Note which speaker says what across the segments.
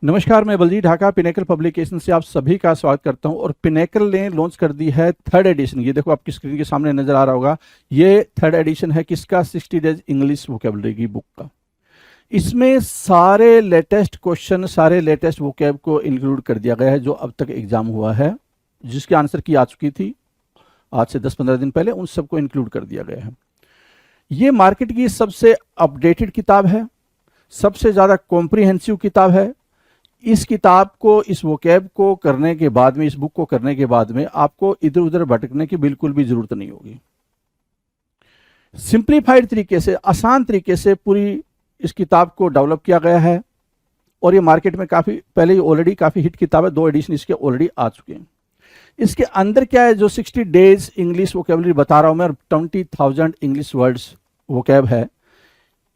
Speaker 1: नमस्कार, मैं Baljeet Dhaka pinnacle publication से आप सभी का स्वागत करता हूं। और पिनेकल ने लॉन्च कर दी है थर्ड एडिशन। ये देखो आपकी स्क्रीन के सामने नजर आ रहा होगा। ये थर्ड एडिशन है किसका? 60 डेज इंग्लिश वोकेबलरी की बुक का। इसमें सारे लेटेस्ट क्वेश्चन, सारे लेटेस्ट वोकेब को इंक्लूड कर दिया गया है जो अब तक एग्जाम हुआ है, जिसकी आंसर की आ चुकी थी आज से 10-15 दिन पहले, उन सबको इंक्लूड कर दिया गया है। ये मार्केट की सबसे अपडेटेड किताब है, सबसे ज़्यादा कॉम्प्रिहेंसिव किताब है। इस किताब को, इस वोकैब को करने के बाद में, इस बुक को करने के बाद में आपको इधर उधर भटकने की बिल्कुल भी जरूरत नहीं होगी। सिंप्लीफाइड तरीके से, आसान तरीके से पूरी इस किताब को डेवलप किया गया है। और ये मार्केट में काफ़ी पहले ही ऑलरेडी काफ़ी हिट किताब है, 2 एडिशन इसके ऑलरेडी आ चुके हैं। इसके अंदर क्या है, जो 60 डेज इंग्लिश वोकेबलरी बता रहा हूं मैं, 20,000 इंग्लिश वर्ड्स वोकैब है,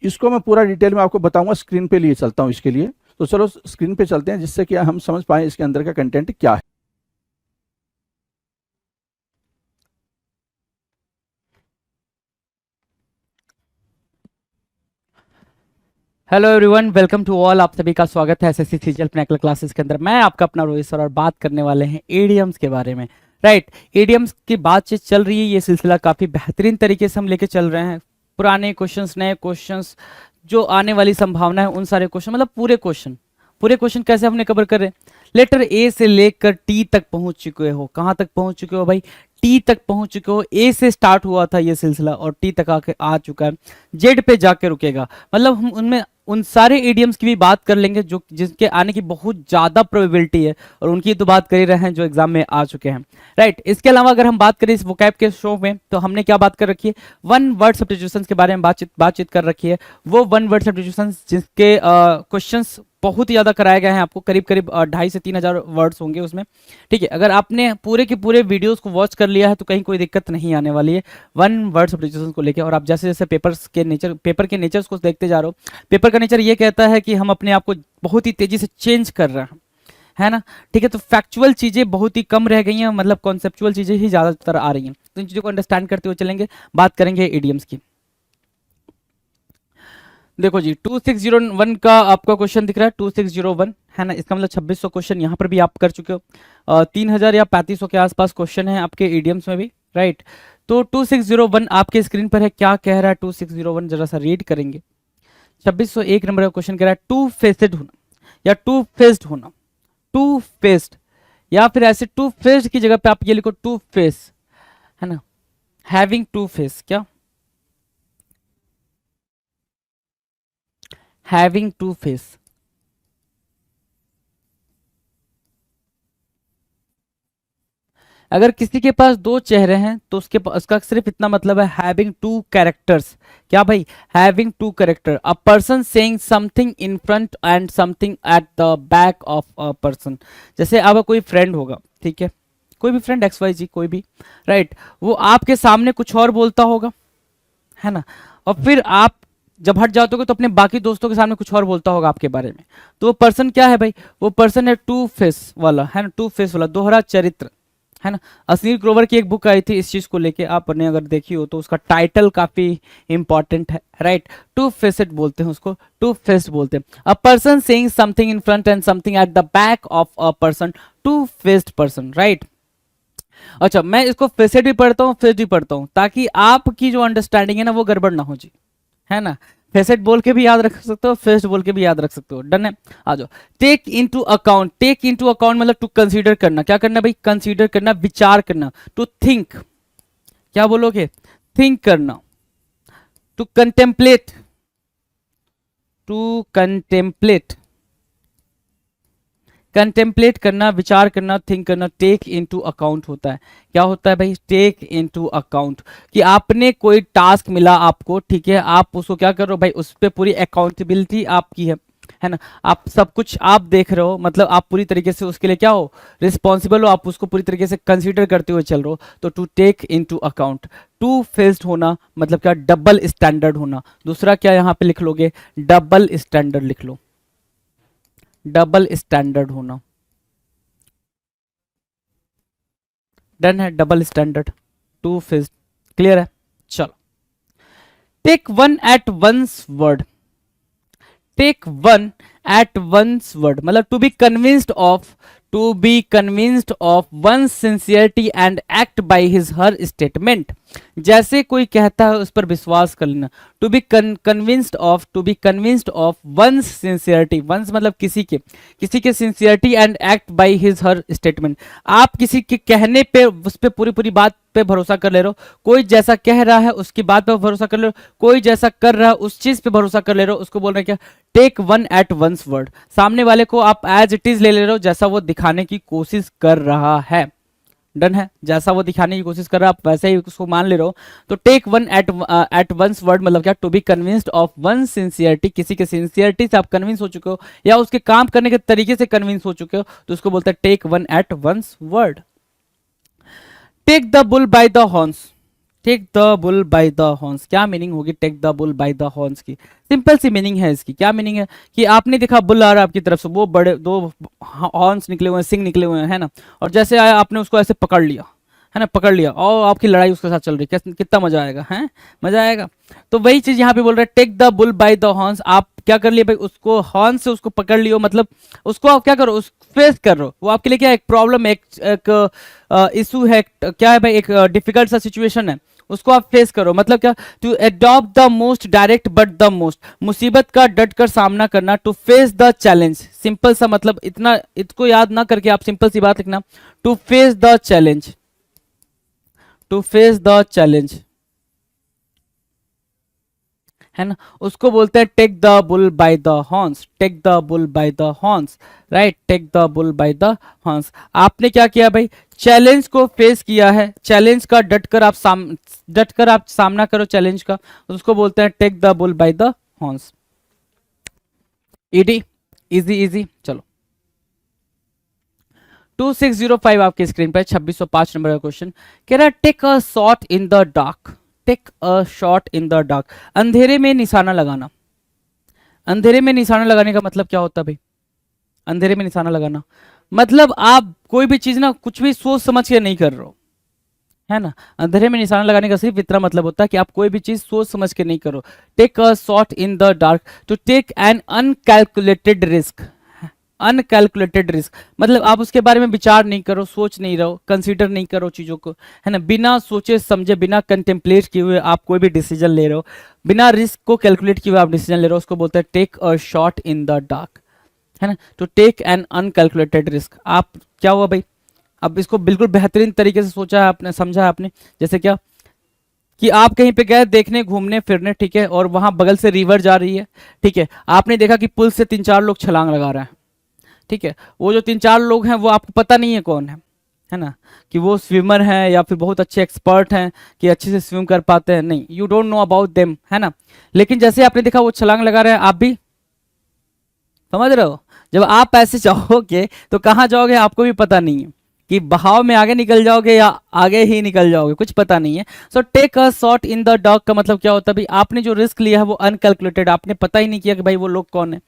Speaker 1: इसको मैं पूरा डिटेल में आपको बताऊंगा। स्क्रीन पे लिए चलता हूं इसके लिए, तो चलो स्क्रीन पे चलते हैं जिससे कि हम समझ पाए इसके अंदर का कंटेंट क्या है।
Speaker 2: Hello everyone, welcome to all. आप सभी का स्वागत है एसएससी सीजीएल पिनेकल क्लासेस के अंदर। मैं आपका अपना रोहित सर और बात करने वाले हैं एडीएम्स के बारे में। राइट, एडीएम्स की बातचीत चल रही है। ये सिलसिला काफ़ी बेहतरीन तरीके से हम लेके चल रहे हैं। पुराने क्वेश्चंस, नए क्वेश्चंस, जो आने वाली संभावना है, उन सारे क्वेश्चन, मतलब पूरे क्वेश्चन कैसे हमने कवर कर रहे हैं। लेटर ए से लेकर टी तक पहुंच चुके हो। कहाँ तक पहुंच चुके हो भाई? टी तक पहुंच चुके हो। ए से स्टार्ट हुआ था ये सिलसिला और टी तक आके आ चुका है। जेड पे जाके रुकेगा। मतलब हम उनमें उन सारे इडियम्स की भी बात कर लेंगे जो जिसके आने की बहुत ज़्यादा प्रोबेबिलिटी है, और उनकी तो बात कर ही रहे हैं जो एग्जाम में आ चुके हैं। राइट, इसके अलावा अगर हम बात करें इस वोकैब के शो में, तो हमने क्या बात कर रखी है? वन वर्ड सब्स्टिट्यूशंस के बारे में बातचीत कर रखी है। वो वन वर्ड सब्स्टिट्यूशंस जिसके क्वेश्चंस बहुत ही ज़्यादा कराए गए हैं आपको, करीब करीब 2,500 से 3,000 वर्ड्स होंगे उसमें। ठीक है, अगर आपने पूरे के पूरे वीडियोस को वॉच कर लिया है तो कहीं कोई दिक्कत नहीं आने वाली है वन वर्ड सब्स्टिट्यूशंस को लेकर। और आप जैसे जैसे पेपर के नेचर्स को देखते जा रहे हो, पेपर का नेचर ये कहता है कि हम अपने आप को बहुत ही तेजी से चेंज कर रहे हैं, है ना। ठीक है, तो फैक्चुअल चीज़ें बहुत ही कम रह गई हैं, मतलब कॉन्सेप्चुअल चीज़ें ही ज़्यादातर आ रही हैं। तो इन चीज़ों को अंडरस्टैंड करते हुए चलेंगे, बात करेंगे इडियम्स की। देखो जी, 2601 का आपका क्वेश्चन दिख रहा है, 2601 है ना। इसका मतलब 2600 क्वेश्चन यहाँ पर भी आप कर चुके हो। 3000 या 3500 के आसपास क्वेश्चन है आपके इडियम्स में भी। राइट, तो 2601 आपके स्क्रीन पर है। क्या कह रहा है 2601, जरा सा रीड करेंगे। 2601 नंबर का क्वेश्चन कह रहा है टू फेस्ड होना या टू फेस्ड होना। टू फेस्ड, या फिर ऐसे टू फेस्ड की जगह पे आप ये लिखो टू फेस, है ना। हैविंग टू फेस, क्या हैविंग टू फेस। अगर किसी के पास दो चेहरे हैं तो उसका सिर्फ इतना मतलब है हैविंग टू कैरेक्टर्स। क्या भाई? Having two character. A person saying something in front and something at the back of a person. जैसे आपका कोई फ्रेंड होगा, ठीक है, कोई भी फ्रेंड XYZ कोई भी, राइट, वो आपके सामने कुछ और बोलता होगा, है ना, और फिर आप जब हट जाते हो तो अपने बाकी दोस्तों के सामने कुछ और बोलता होगा आपके बारे में। तो वो पर्सन क्या है भाई? वो पर्सन है टू फेस वाला, है ना, टू फेस वाला, दोहरा चरित्र, है ना। अनिल ग्रोवर की एक बुक आई थी इस चीज को लेके, आपने अगर देखी हो तो उसका टाइटल काफी इंपॉर्टेंट है। राइट, टू फेसेड बोलते हैं उसको, टू फेस्ड बोलते हैं। A person saying something in front and something at the back of a person, two faced person. Right, अच्छा, मैं इसको फेसेड भी पढ़ता हूँ, फेस्ड भी पढ़ता हूँ, ताकि आपकी जो अंडरस्टैंडिंग है ना वो गड़बड़ ना हो जी, है ना। फेसेड बोल के भी याद रख सकते हो, फेस्ड बोल के भी याद रख सकते हो। डन है, आ जाओ। Take into account, take into account मतलब टू कंसीडर करना। क्या करना भाई? कंसीडर करना, विचार करना। टू थिंक, क्या बोलोगे? थिंक करना। To contemplate, to contemplate, contemplate करना, विचार करना, थिंक करना। टेक इनटू अकाउंट होता है, क्या होता है भाई? टेक इनटू अकाउंट, कि आपने कोई टास्क मिला आपको, ठीक है, आप उसको क्या कर रहे हो भाई? उस पर पूरी अकाउंटेबिलिटी आपकी है ना। आप सब कुछ आप देख रहे हो, मतलब आप पूरी तरीके से उसके लिए क्या हो? रिस्पॉन्सिबल हो, आप उसको पूरी तरीके से कंसीडर करते हुए चल रहे हो। तो to take into account. Two faced होना मतलब क्या? डबल स्टैंडर्ड होना। दूसरा क्या यहाँ पे लिख लोगे? डबल स्टैंडर्ड लिख लो, डबल स्टैंडर्ड होना। डन है, double standard, two faced, clear है। चलो, take one at one's word, take one at one's word, मतलब to be convinced of one sincerity and act by his her statement. जैसे कोई कहता है उस पर विश्वास कर लेना। To be convinced of one's sincerity, one's मतलब किसी के sincerity and act by his her statement. आप किसी के कहने पे उस पे पूरी बात पे भरोसा कर ले रहे हो, कोई जैसा कह रहा है उसकी बात पे भरोसा कर ले रहे हो, कोई जैसा कर रहा है उस चीज पे भरोसा कर ले रहे हो, उसको बोल रहे हैं क्या, take one at one's word. सामने वाले को आप एज इट इज ले ले रहे हो, जैसा वो दिखाने की कोशिश कर रहा है। डन है, जैसा वो दिखाने की कोशिश कर रहा है आप वैसे ही उसको मान ले रहे हो। तो take one at one's word मतलब क्या, to be convinced of one sincerity, किसी के सिंसियरिटी से आप कन्विंस हो चुके हो या उसके काम करने के तरीके से कन्विंस हो चुके हो, तो उसको बोलते हैं take one at one's word. Take the bull by the horns, take the bull by the horns, क्या मीनिंग होगी take the bull by the horns की? सिंपल सी मीनिंग है इसकी। क्या मीनिंग है कि आपने देखा बुल आ रहा है आपकी तरफ से, वो बड़े दो हॉर्न्स निकले हुए हैं, सिंग निकले हुए हैं, है ना, और जैसे आया आपने उसको ऐसे पकड़ लिया, है ना, पकड़ लिया और आपकी लड़ाई उसके साथ चल रही है, कितना मजा आएगा, है मजा आएगा। तो वही चीज यहाँ पे बोल रहे हैं, take the bull by the horns. आप क्या कर लिए भाई, उसको हॉर्न से उसको पकड़ लियो, मतलब उसको आप क्या करो, उस फेस कर रहे हो, वो आपके लिए क्या एक प्रॉब्लम है, एक इशू है, क्या है भाई, एक डिफिकल्ट सा सिचुएशन है, उसको आप फेस करो। मतलब क्या, to adopt the most direct but the most, मुसीबत का डट कर सामना करना, to face the challenge. Simple सा मतलब, इतना इसको याद ना करके आप सिंपल सी बात लिखना, to face the challenge, to face the challenge, है ना, उसको बोलते हैं take the bull by the horns, take the bull by the horns, right, take the bull by the horns. आपने क्या किया भाई, चैलेंज को फेस किया है, चैलेंज का डटकर आप सामना करो चैलेंज का, उसको बोलते हैं take the bull by the horns. Easy easy, चलो 2605 आपकी स्क्रीन पर 2605 नंबर का क्वेश्चन कह रहा है, take a shot in the dark, take a shot in the dark, अंधेरे में निशाना लगाना। अंधेरे में निशाना लगाने का मतलब क्या होता है भाई, अंधेरे में निशाना लगाना मतलब आप कोई भी चीज ना कुछ भी सोच समझ के नहीं कर रहे हो, है ना। अंधेरे में निशाना लगाने का सिर्फ इतना मतलब होता है कि आप कोई भी चीज सोच समझ के नहीं करो। Take a shot in the dark, to take an uncalculated risk, uncalculated risk मतलब आप उसके बारे में विचार नहीं करो, सोच नहीं रहो, कंसीडर नहीं करो चीजों को, है ना, बिना सोचे समझे, बिना कंटेम्पलेट किए हुए आप कोई भी डिसीजन ले रहे हो, बिना रिस्क को कैलकुलेट किए हुए आप डिसीजन ले रहे हो, उसको बोलते हैं take a shot in the dark, है ना, to take an uncalculated risk. आप क्या हुआ भाई, अब इसको बिल्कुल बेहतरीन तरीके से सोचा है आपने, समझा है आपने। जैसे क्या कि आप कहीं पे गए देखने, घूमने फिरने, ठीक है, और वहां बगल से रिवर जा रही है, ठीक है, आपने देखा कि पुल से 3-4 लोग छलांग लगा रहे हैं, ठीक है, वो जो 3-4 लोग हैं वो आपको पता नहीं है कौन है ना, कि वो स्विमर हैं या फिर बहुत अच्छे एक्सपर्ट हैं कि अच्छे से स्विम कर पाते हैं, नहीं, you don't know about them, है ना। लेकिन जैसे आपने देखा वो छलांग लगा रहे हैं, आप भी समझ रहे हो, जब आप ऐसे जाओगे तो कहाँ जाओगे आपको भी पता नहीं है, कि बहाव में आगे निकल जाओगे या आगे ही निकल जाओगे, कुछ पता नहीं है। So take a shot in the dark का मतलब क्या होता है भाई, आपने जो रिस्क लिया है वो अनकैलकुलेटेड, आपने पता ही नहीं किया कि भाई वो लोग कौन है,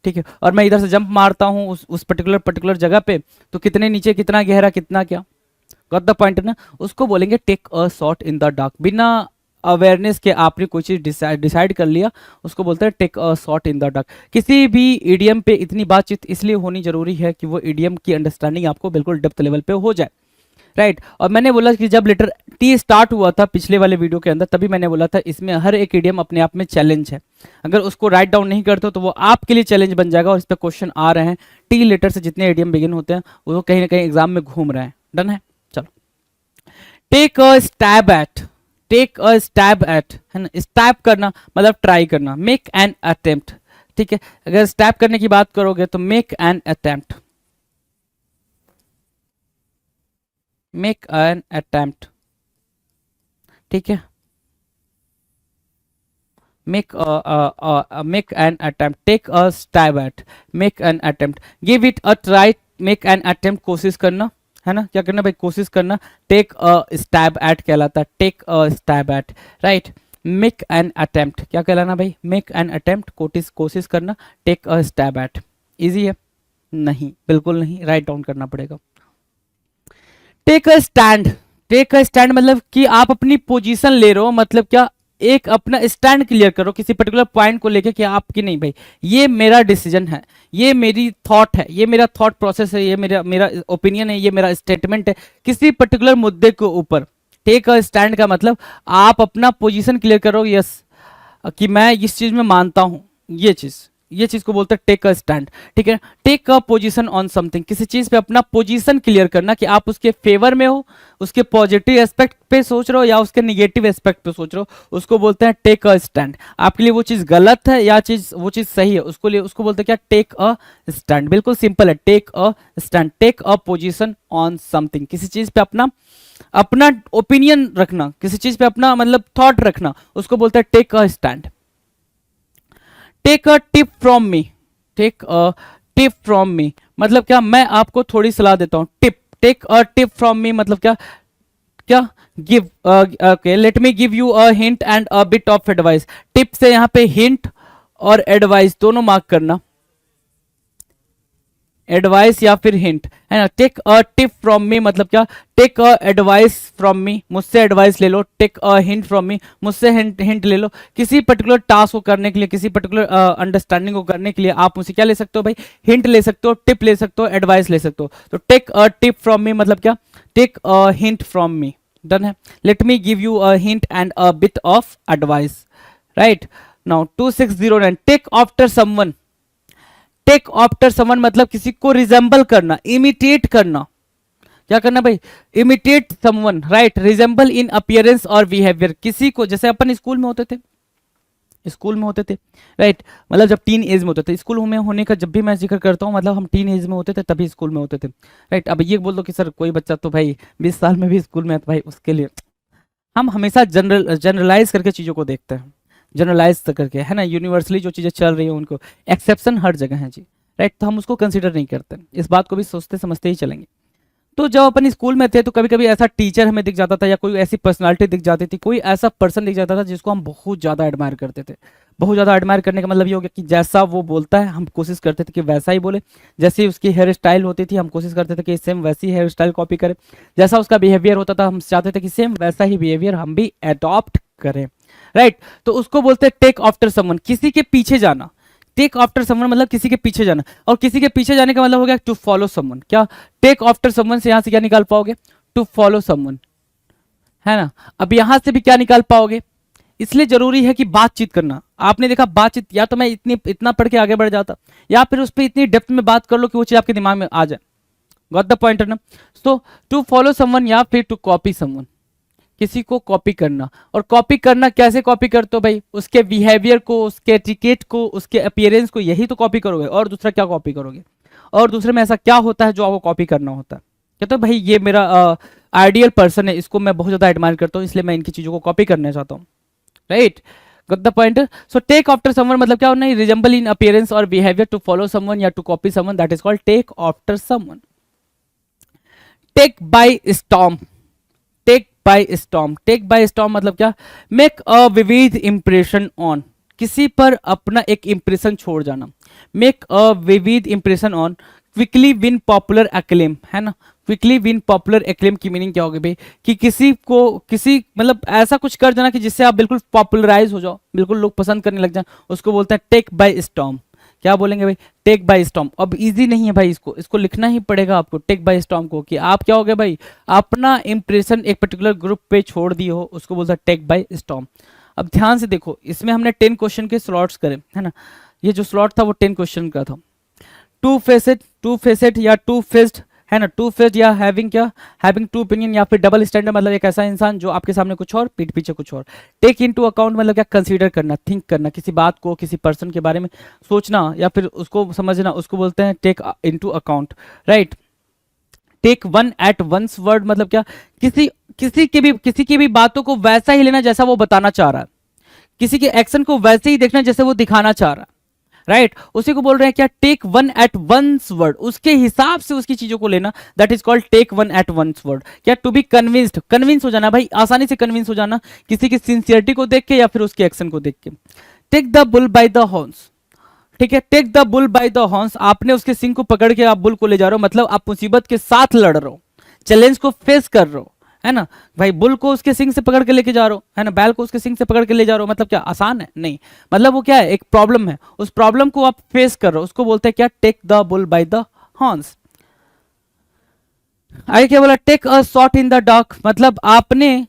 Speaker 2: ठीक है, और मैं इधर से जंप मारता हूँ उस पर्टिकुलर जगह पे, तो कितने नीचे, कितना गहरा, कितना क्या, गॉट द पॉइंट ना, उसको बोलेंगे take a shot in the dark. बिना अवेयरनेस के आपने कोई चीज डिसाइड कर लिया, उसको बोलते हैं take a shot in the dark. किसी भी ईडीएम पे इतनी बातचीत इसलिए होनी जरूरी है कि वो ईडीएम की अंडरस्टैंडिंग आपको बिल्कुल डेप्थ लेवल पे हो जाए, राइट। और मैंने बोला कि जब लेटर टी स्टार्ट हुआ था पिछले वाले वीडियो के अंदर, तभी मैंने बोला था इसमें हर एक ईडीएम अपने आप में चैलेंज है, अगर उसको राइट डाउन नहीं करते हो तो वो आपके लिए चैलेंज बन जाएगा, और इस पर क्वेश्चन आ रहे हैं, टी लेटर से जितने ईडीएम बिगिन होते हैं वो कहीं ना कहीं एग्जाम में घूम रहे हैं। डन है, चलो take a stab at, take a stab at, है ना, स्टैब करना मतलब ट्राई करना, मेक एन अटेम्प्ट, ठीक है, अगर स्टैब करने की बात करोगे तो make an attempt, make an attempt, ठीक है, make make an attempt, take a stab at, make an attempt, give it a try, make an attempt, कोशिश करना, है ना, क्या करना भाई, कोशिश करना, take a stab at कहलाता है, take a stab at, right, make an attempt क्या कहलाना भाई, make an attempt, कोशिश करना, take a stab at, easy है, नहीं, बिल्कुल नहीं, राइट डाउन करना पड़ेगा। Take a stand, take a stand मतलब कि आप अपनी पोजीशन ले रहे हो, मतलब क्या, एक अपना स्टैंड क्लियर करो किसी पर्टिकुलर पॉइंट को लेके कि आपकी नहीं भाई, ये मेरा डिसीजन है, ये मेरी थॉट है, ये मेरा थॉट प्रोसेस है, ये मेरा मेरा ओपिनियन है, ये मेरा स्टेटमेंट है किसी पर्टिकुलर मुद्दे के ऊपर। टेक अ स्टैंड का मतलब आप अपना पोजीशन क्लियर करो, यस कि मैं इस चीज में मानता हूं, ये चीज को बोलते हैं टेक अ स्टैंड। ठीक है, take a position on something, किसी चीज पे अपना पोजीशन क्लियर करना कि आप उसके फेवर में हो, उसके पॉजिटिव एस्पेक्ट पे सोच रहे हो या उसके निगेटिव एस्पेक्ट पे सोच रहे हो, उसको बोलते हैं टेक अ स्टैंड। आपके लिए वो चीज गलत है या वो चीज सही है, उसको बोलते हैं क्या, टेक अ स्टैंड। बिल्कुल सिंपल है, take a stand, take a position on something, किसी चीज पे अपना ओपिनियन रखना, किसी चीज पे अपना मतलब थॉट रखना, उसको बोलते हैं take a stand. Take a tip from me, take a tip from me मतलब क्या, मैं आपको थोड़ी सलाह देता हूं। Tip, take a tip from me मतलब क्या, क्या give, okay let me give you a hint and a bit of advice. Tip से यहां पे हिंट और एडवाइस दोनों मार्क करना, एडवाइस या फिर हिंट, है ना। Take a tip from me मतलब क्या, take a advice from me, मुझसे एडवाइस ले लो। Take a hint from me, मुझसे हिंट ले लो। किसी पर्टिकुलर टास्क को करने के लिए, किसी पर्टिकुलर अंडरस्टैंडिंग को करने के लिए आप मुझसे क्या ले सकते हो भाई, हिंट ले सकते हो, टिप ले सकते हो, एडवाइस ले सकते हो। तो take a tip from me मतलब क्या, take a hint from me, done है। Let me give you a hint and a bit of advice, right. Now 2609, take after someone, take after someone मतलब किसी को रिजेंबल करना, imitate करना। क्या करना भाई, imitate someone, right. Resemble in appearance और बिहेवियर, किसी को, जैसे अपन स्कूल में होते थे, राइट, मतलब जब टीन एज में होते थे, स्कूल में होने का जब भी मैं जिक्र करता हूँ मतलब हम टीन एज में होते थे तभी स्कूल में होते थे, राइट। अब ये बोल दो कि सर कोई बच्चा तो भाई 20 साल में भी स्कूल में है, तो भाई उसके लिए हम हमेशा जनरलाइज करके चीज़ों को देखते हैं, जनरलाइज करके, है ना। यूनिवर्सली जो चीज़ें चल रही हैं उनको, एक्सेप्शन हर जगह है जी, राइट। तो हम उसको कंसिडर नहीं करते, इस बात को भी सोचते समझते ही चलेंगे। तो जब अपन स्कूल में थे तो कभी कभी ऐसा टीचर हमें दिख जाता था या कोई ऐसी पर्सनालिटी दिख जाती थी, कोई ऐसा पर्सन दिख जाता था जिसको हम बहुत ज़्यादा एडमायर करते थे। बहुत ज़्यादा एडमायर करने का मतलब ये हो गया कि जैसा वो बोलता है हम कोशिश करते थे कि वैसा ही बोले, जैसी उसकी हेयर स्टाइल होती थी हम कोशिश करते थे कि सेम वैसी हेयर स्टाइल कॉपी करें, जैसा उसका बिहेवियर होता था हम चाहते थे कि सेम वैसा ही बिहेवियर हम भी अडॉप्ट करें, राइट। तो उसको बोलते हैं टेक आफ्टर समवन, किसी के पीछे जाना। टेक आफ्टर समवन मतलब किसी के पीछे जाना, और किसी के पीछे जाने का मतलब हो गया टू फॉलो समवन। क्या, टेक आफ्टर समवन से यहां से क्या निकाल पाओगे, टू फॉलो समवन, है ना। अब यहां से भी क्या निकाल पाओगे, इसलिए जरूरी है कि बातचीत करना। आपने देखा बातचीत, या तो मैं इतना पढ़ के आगे बढ़ जाता, या फिर उस पर इतनी डेप्थ में बात कर लो कि वो चीज आपके दिमाग में आ जाए। गॉट द पॉइंट ना। सो टू फॉलो समवन या फिर टू कॉपी समवन, किसी को कॉपी करना। और कॉपी करना कैसे कॉपी करते हो भाई, उसके बिहेवियर को, उसके एटिकेट को, उसके अपीयरेंस को, यही तो कॉपी करोगे, और दूसरा क्या कॉपी करोगे। और दूसरे में ऐसा क्या होता है जो आपको कॉपी करना होता है। कहते हो भाई ये मेरा आइडियल पर्सन है, इसको मैं बहुत ज्यादा एडमायर करता हूँ, इसलिए मैं इनकी चीजों को कॉपी करना चाहता हूँ, right. Got the point. So take after someone मतलब क्या होना है, रिजेंबल इन अपीयरेंस और बिहेवियर, टू फॉलो समवन या to copy someone, that is called take after someone. Take by storm, take by storm, take by storm मतलब क्या, make a vivid impression on, किसी पर अपना एक इंप्रेशन छोड़ जाना। Make a vivid impression on, quickly win popular acclaim, है ना। क्विकली विन पॉपुलर एक्लेम की मीनिंग क्या होगी भाई, कि किसी को, किसी मतलब ऐसा कुछ कर जाना कि जिससे आप बिल्कुल पॉपुलराइज हो जाओ, बिल्कुल लोग पसंद करने लग जाए, उसको बोलते हैं टेक बाय स्टॉर्म। क्या बोलेंगे भाई, टेक बाय स्टॉर्म। अब इजी नहीं है भाई, इसको लिखना ही पड़ेगा आपको, टेक बाय स्टॉर्म को, कि आप क्या हो गए भाई, अपना इंप्रेशन एक पर्टिकुलर ग्रुप पे छोड़ दिए हो, उसको बोलता है टेक बाय स्टॉर्म। अब ध्यान से देखो, इसमें हमने 10 क्वेश्चन के स्लॉट्स करे, है ना। ये जो स्लॉट था वो 10 क्वेश्चन का था। टू फेसेड या टू फेस्ड, है ना। टू फेस्ड या हैविंग क्या, हैविंग टू ओपिनियन, या फिर डबल स्टैंडर्ड मतलब एक ऐसा इंसान जो आपके सामने कुछ और पीठ पीछे कुछ और। टेक इनटू अकाउंट मतलब क्या, कंसीडर करना, थिंक करना, किसी बात को, किसी पर्सन के बारे में सोचना या फिर उसको समझना, उसको बोलते हैं take into account, right. Take one at one's word मतलब क्या, किसी की भी बातों को वैसा ही लेना जैसा वो बताना चाह रहा है, किसी के एक्शन को वैसे ही देखना जैसे वो दिखाना चाह रहा है, राइट। उसी को बोल रहे हैं क्या, take one at one's word, उसके हिसाब से उसकी चीजों को लेना, that is called take one at one's word. क्या, टू बी कन्विंस्ड, कन्विंस हो जाना भाई, आसानी से कन्विंस हो जाना किसी की सिंसियरिटी को देख के या फिर उसके एक्शन को देख के। Take the bull by the horns, ठीक है, take the bull by the horns, आपने उसके सिंग को पकड़ के आप बुल को ले जा रहे हो, मतलब आप मुसीबत के साथ लड़ रहे हो, चैलेंज को फेस कर रहे हो, है ना। भाई बुल को उसके सिंग से पकड़ के लेके जा रहा हो, है ना, बैल को उसके सिंग से पकड़ के ले जा रहा हो, मतलब क्या आसान है? नहीं, मतलब वो क्या है, एक प्रॉब्लम है, उस प्रॉब्लम को आप फेस कर रहे हो, उसको बोलते हैं क्या, take the bull by the horns. आगे क्या बोला, take a shot in the dark, मतलब आपने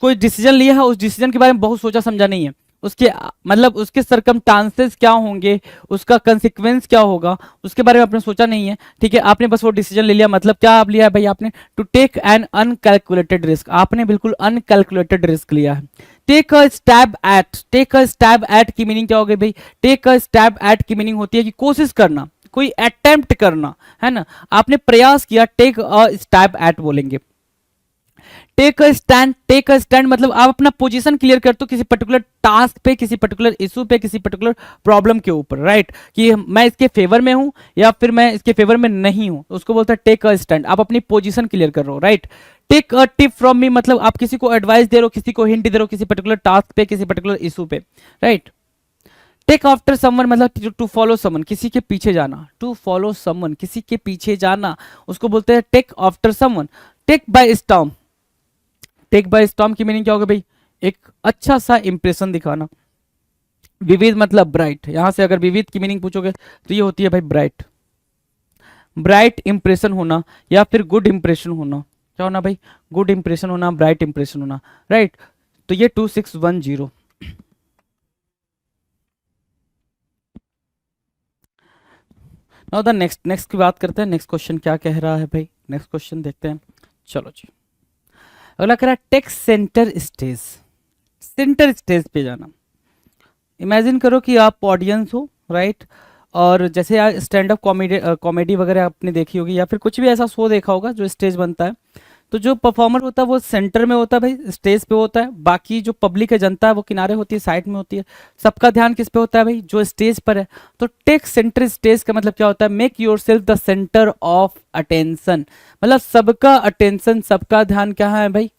Speaker 2: कोई डिसीजन लिया है, उस डिसीजन के बारे में बहुत सोचा समझा नहीं है, उसके मतलब उसके सरकमस्टांसेस क्या होंगे, उसका कंसिक्वेंस क्या होगा, उसके बारे में आपने सोचा नहीं है, ठीक है, आपने बस वो डिसीजन ले लिया। मतलब क्या आप लिया है भाई आपने, to take an uncalculated risk, आपने बिल्कुल अनकैलकुलेटेड रिस्क लिया है। Take a stab at, take a stab at की मीनिंग क्या हो गई भाई, टेक अ स्टैब एट की मीनिंग होती है कि कोशिश करना, कोई अटेम्प्ट करना, है ना, आपने प्रयास किया, टेक अ स्टैब एट बोलेंगे। Take a stand, take a stand मतलब आप अपना पोजीशन क्लियर करते हो किसी पर्टिकुलर टास्क पे, किसी पर्टिकुलर इशू पे, किसी पर्टिकुलर प्रॉब्लम के ऊपर, राइट, कि मैं इसके फेवर में हूं या फिर मैं इसके फेवर में नहीं हूं, उसको बोलता है टेक अ स्टैंड, आप अपनी पोजीशन क्लियर कर रहे हो, right. Take a tip from me मतलब आप किसी को एडवाइस दे रहे हो, किसी को हिंट दे रहे हो किसी पर्टिकुलर टास्क पे, किसी पर्टिकुलर इशू पे, राइट। टेक आफ्टर समवन मतलब टू फॉलो समवन, किसी के पीछे जाना, टू फॉलो समवन किसी के पीछे जाना, उसको बोलते हैं take after someone. Take by storm, take by storm की मीनिंग क्या होगा भाई, एक अच्छा सा इंप्रेशन दिखाना। विविध मतलब ब्राइट, यहां से अगर विविध की मीनिंग पूछोगे तो ये होती है भाई ब्राइट, ब्राइट इंप्रेशन होना या फिर गुड इंप्रेशन होना, क्या होना भाई, गुड इंप्रेशन होना, ब्राइट इंप्रेशन होना, राइट। तो ये 2610। नाउ द नेक्स्ट की बात करते हैं, नेक्स्ट क्वेश्चन क्या कह रहा है भाई, नेक्स्ट क्वेश्चन देखते हैं, चलो जी। अगला कह रहा है take centre stage, centre stage पे जाना। इमेजिन करो कि आप ऑडियंस हो, राइट, और जैसे स्टैंड अप कॉमेडी वगैरह आपने देखी होगी या फिर कुछ भी ऐसा शो देखा होगा जो स्टेज बनता है, तो जो परफॉर्मर होता है वो सेंटर में होता है भाई, स्टेज पे होता है, बाकी जो पब्लिक है, जनता है, वो किनारे होती है, साइड में होती है। सबका ध्यान किस पे होता है भाई, जो स्टेज पर है। तो टेक सेंटर स्टेज का मतलब क्या होता है, make yourself the centre of attention, मतलब सबका अटेंशन, सबका ध्यान क्या है भाई,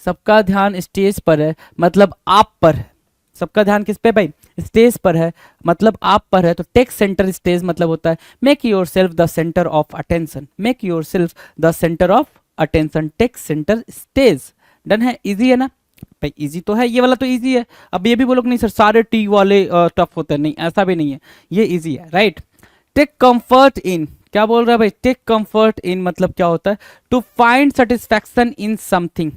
Speaker 2: सबका ध्यान स्टेज पर है, मतलब आप पर है। सबका ध्यान किस पे भाई, स्टेज पर है, मतलब आप पर है। तो टेक सेंटर स्टेज मतलब होता है make yourself the centre of attention, make yourself the centre of attention, take centre stage. Done है, इजी है ना भाई, इजी तो है, ये वाला तो इजी है। अब ये भी बोलो कि नहीं सर सारे टी वाले टफ होते हैं, नहीं ऐसा भी नहीं है, ये इजी है, राइट। टेक कंफर्ट इन, क्या बोल रहा है भाई, टेक कंफर्ट इन मतलब क्या होता है, to find satisfaction in something.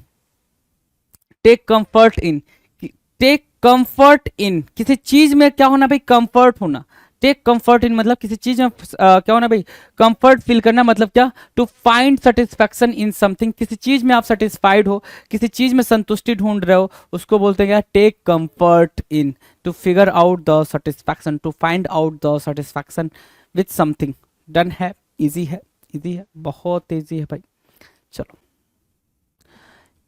Speaker 2: Take comfort in, take comfort in किसी चीज में क्या होना भाई, कंफर्ट होना। टेक कंफर्ट इन मतलब किसी चीज में क्या होना भाई, कंफर्ट फील करना, मतलब क्या, to find satisfaction in something, किसी चीज में आप सेटिस्फाइड हो, किसी चीज में संतुष्टि ढूंढ रहे हो, उसको बोलते हैं क्या, take comfort in, to figure out the satisfaction, to find out the satisfaction with something. Done है, इजी है, इजी है, बहुत इजी है भाई। चलो,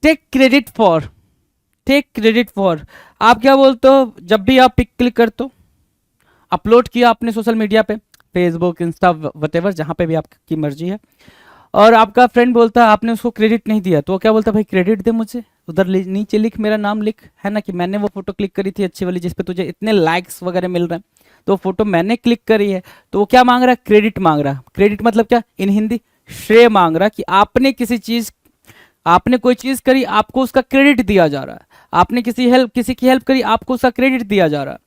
Speaker 2: take credit for, take credit for, आप क्या बोलते हो जब भी आप पिक क्लिक करते हो, अपलोड किया आपने सोशल मीडिया पे, फेसबुक, इंस्टा, वटेवर, जहां पे भी आपकी मर्जी है, और आपका फ्रेंड बोलता है आपने उसको क्रेडिट नहीं दिया, तो वो क्या बोलता है भाई, क्रेडिट दे मुझे, उधर नीचे लिख, मेरा नाम लिख, है ना, कि मैंने वो फोटो क्लिक करी थी अच्छी वाली जिसपे तुझे इतने लाइक्स वगैरह मिल रहे हैं, तो वो फोटो मैंने क्लिक करी है। तो वो क्या मांग रहा है, क्रेडिट मांग रहा है। क्रेडिट मतलब क्या, इन हिंदी श्रेय मांग रहा है, कि आपने किसी चीज, आपने कोई चीज करी, आपको उसका क्रेडिट दिया जा रहा है। आपने किसी की हेल्प करी, आपको उसका क्रेडिट दिया जा रहा है।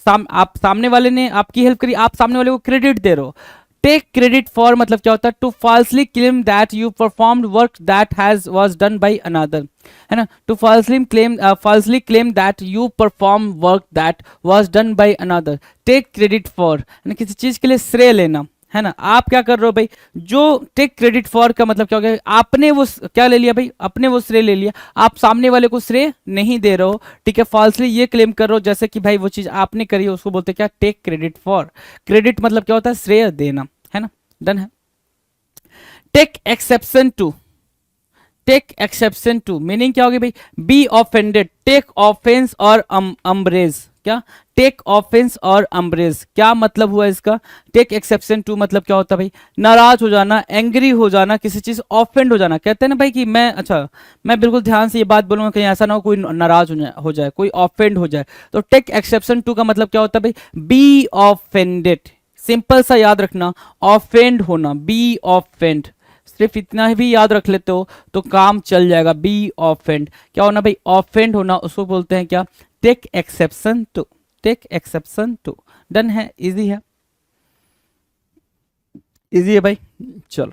Speaker 2: आप सामने वाले ने आपकी हेल्प करी, आप सामने वाले को क्रेडिट दे रहे हो। टेक क्रेडिट फॉर मतलब क्या होता है, to falsely claim that you performed work that has was done by another, है ना, to falsely claim that you perform work that was done by another. Take credit for, किसी चीज के लिए श्रेय लेना, है ना। आप क्या कर रहे हो भाई, जो टेक क्रेडिट फॉर का मतलब क्या हो गया, आपने वो क्या ले लिया भाई, अपने वो श्रेय ले लिया, आप सामने वाले को श्रेय नहीं दे रहे हो, ठीक है, फॉल्सली ये क्लेम कर रहे हो जैसे कि भाई वो चीज आपने करी है, उसको बोलते हैं क्या, टेक क्रेडिट फॉर। क्रेडिट मतलब क्या होता है, श्रेय देना, है ना। डन है। Take exception to, take exception to meaning क्या होगी भाई, बी ऑफेंडेड, टेक ऑफेंस और अम्ब्रेज, क्या, टेक ऑफेंस और अम्ब्रेज, क्या मतलब हुआ इसका। टेक एक्सेप्शन टू मतलब क्या होता है भाई, नाराज हो जाना, एंग्री हो जाना, किसी चीज ऑफेंड हो जाना। कहते हैं ना भाई कि मैं, अच्छा मैं बिल्कुल ध्यान से ये बात बोलूंगा कहीं ऐसा ना हो कोई नाराज हो जाए, कोई ऑफेंड हो जाए। तो टेक एक्सेप्शन टू का मतलब क्या होता है भाई, बी ऑफेंडेड, सिंपल सा याद रखना, ऑफेंड होना, बी ऑफेंड, सिर्फ इतना भी याद रख लेते हो तो काम चल जाएगा। बी ऑफेंड, क्या होना भाई, ऑफेंड होना, उसको बोलते हैं क्या, take exception to, take exception to. Done है, इजी है, इजी है भाई। चलो,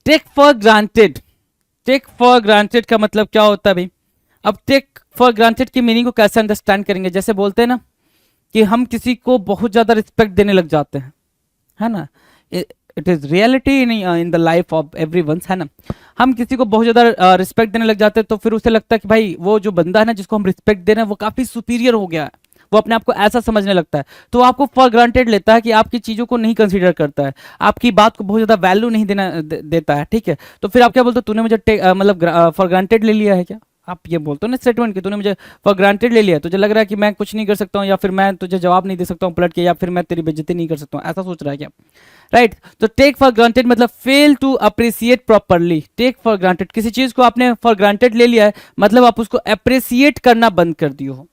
Speaker 2: take for granted, take for granted का मतलब क्या होता है भाई। अब टेक फॉर ग्रांटेड की मीनिंग को कैसे अंडरस्टैंड करेंगे, जैसे बोलते हैं ना कि हम किसी को बहुत ज्यादा रिस्पेक्ट देने लग जाते हैं, है ना, it is reality in the life of everyone, है ना। हम किसी को बहुत ज्यादा रिस्पेक्ट देने लग जाते हैं तो फिर उसे लगता है कि भाई वो जो बंदा है ना जिसको हम रिस्पेक्ट दे रहे हैं वो काफी सुपीरियर हो गया है, वो अपने आप को ऐसा समझने लगता है, तो वो आपको फॉर ग्रांटेड लेता है कि आपकी चीजों को नहीं कंसीडर करता है, आपकी बात को बहुत ज्यादा वैल्यू नहीं देता है, ठीक है। तो फिर आप क्या बोलते हो, तूने मुझे मतलब फॉर ग्रांटेड ले लिया है क्या, आप ये बोलते हो ना स्टेटमेंट कि तूने मुझे फॉर ग्रांटेड ले लिया, तुझे लग रहा है कि मैं कुछ नहीं कर सकता हूँ, या फिर मैं तुझे जवाब नहीं दे सकता हूँ पलट के, या फिर मैं तेरी बेइज्जती नहीं कर सकता हूँ, ऐसा सोच रहा है क्या, राइट। तो टेक फॉर ग्रांटेड मतलब fail to appreciate properly. Take for granted, किसी चीज को आपने फॉर ग्रांटेड ले लिया है मतलब आप उसको अप्रिसिएट करना बंद कर दिए हो।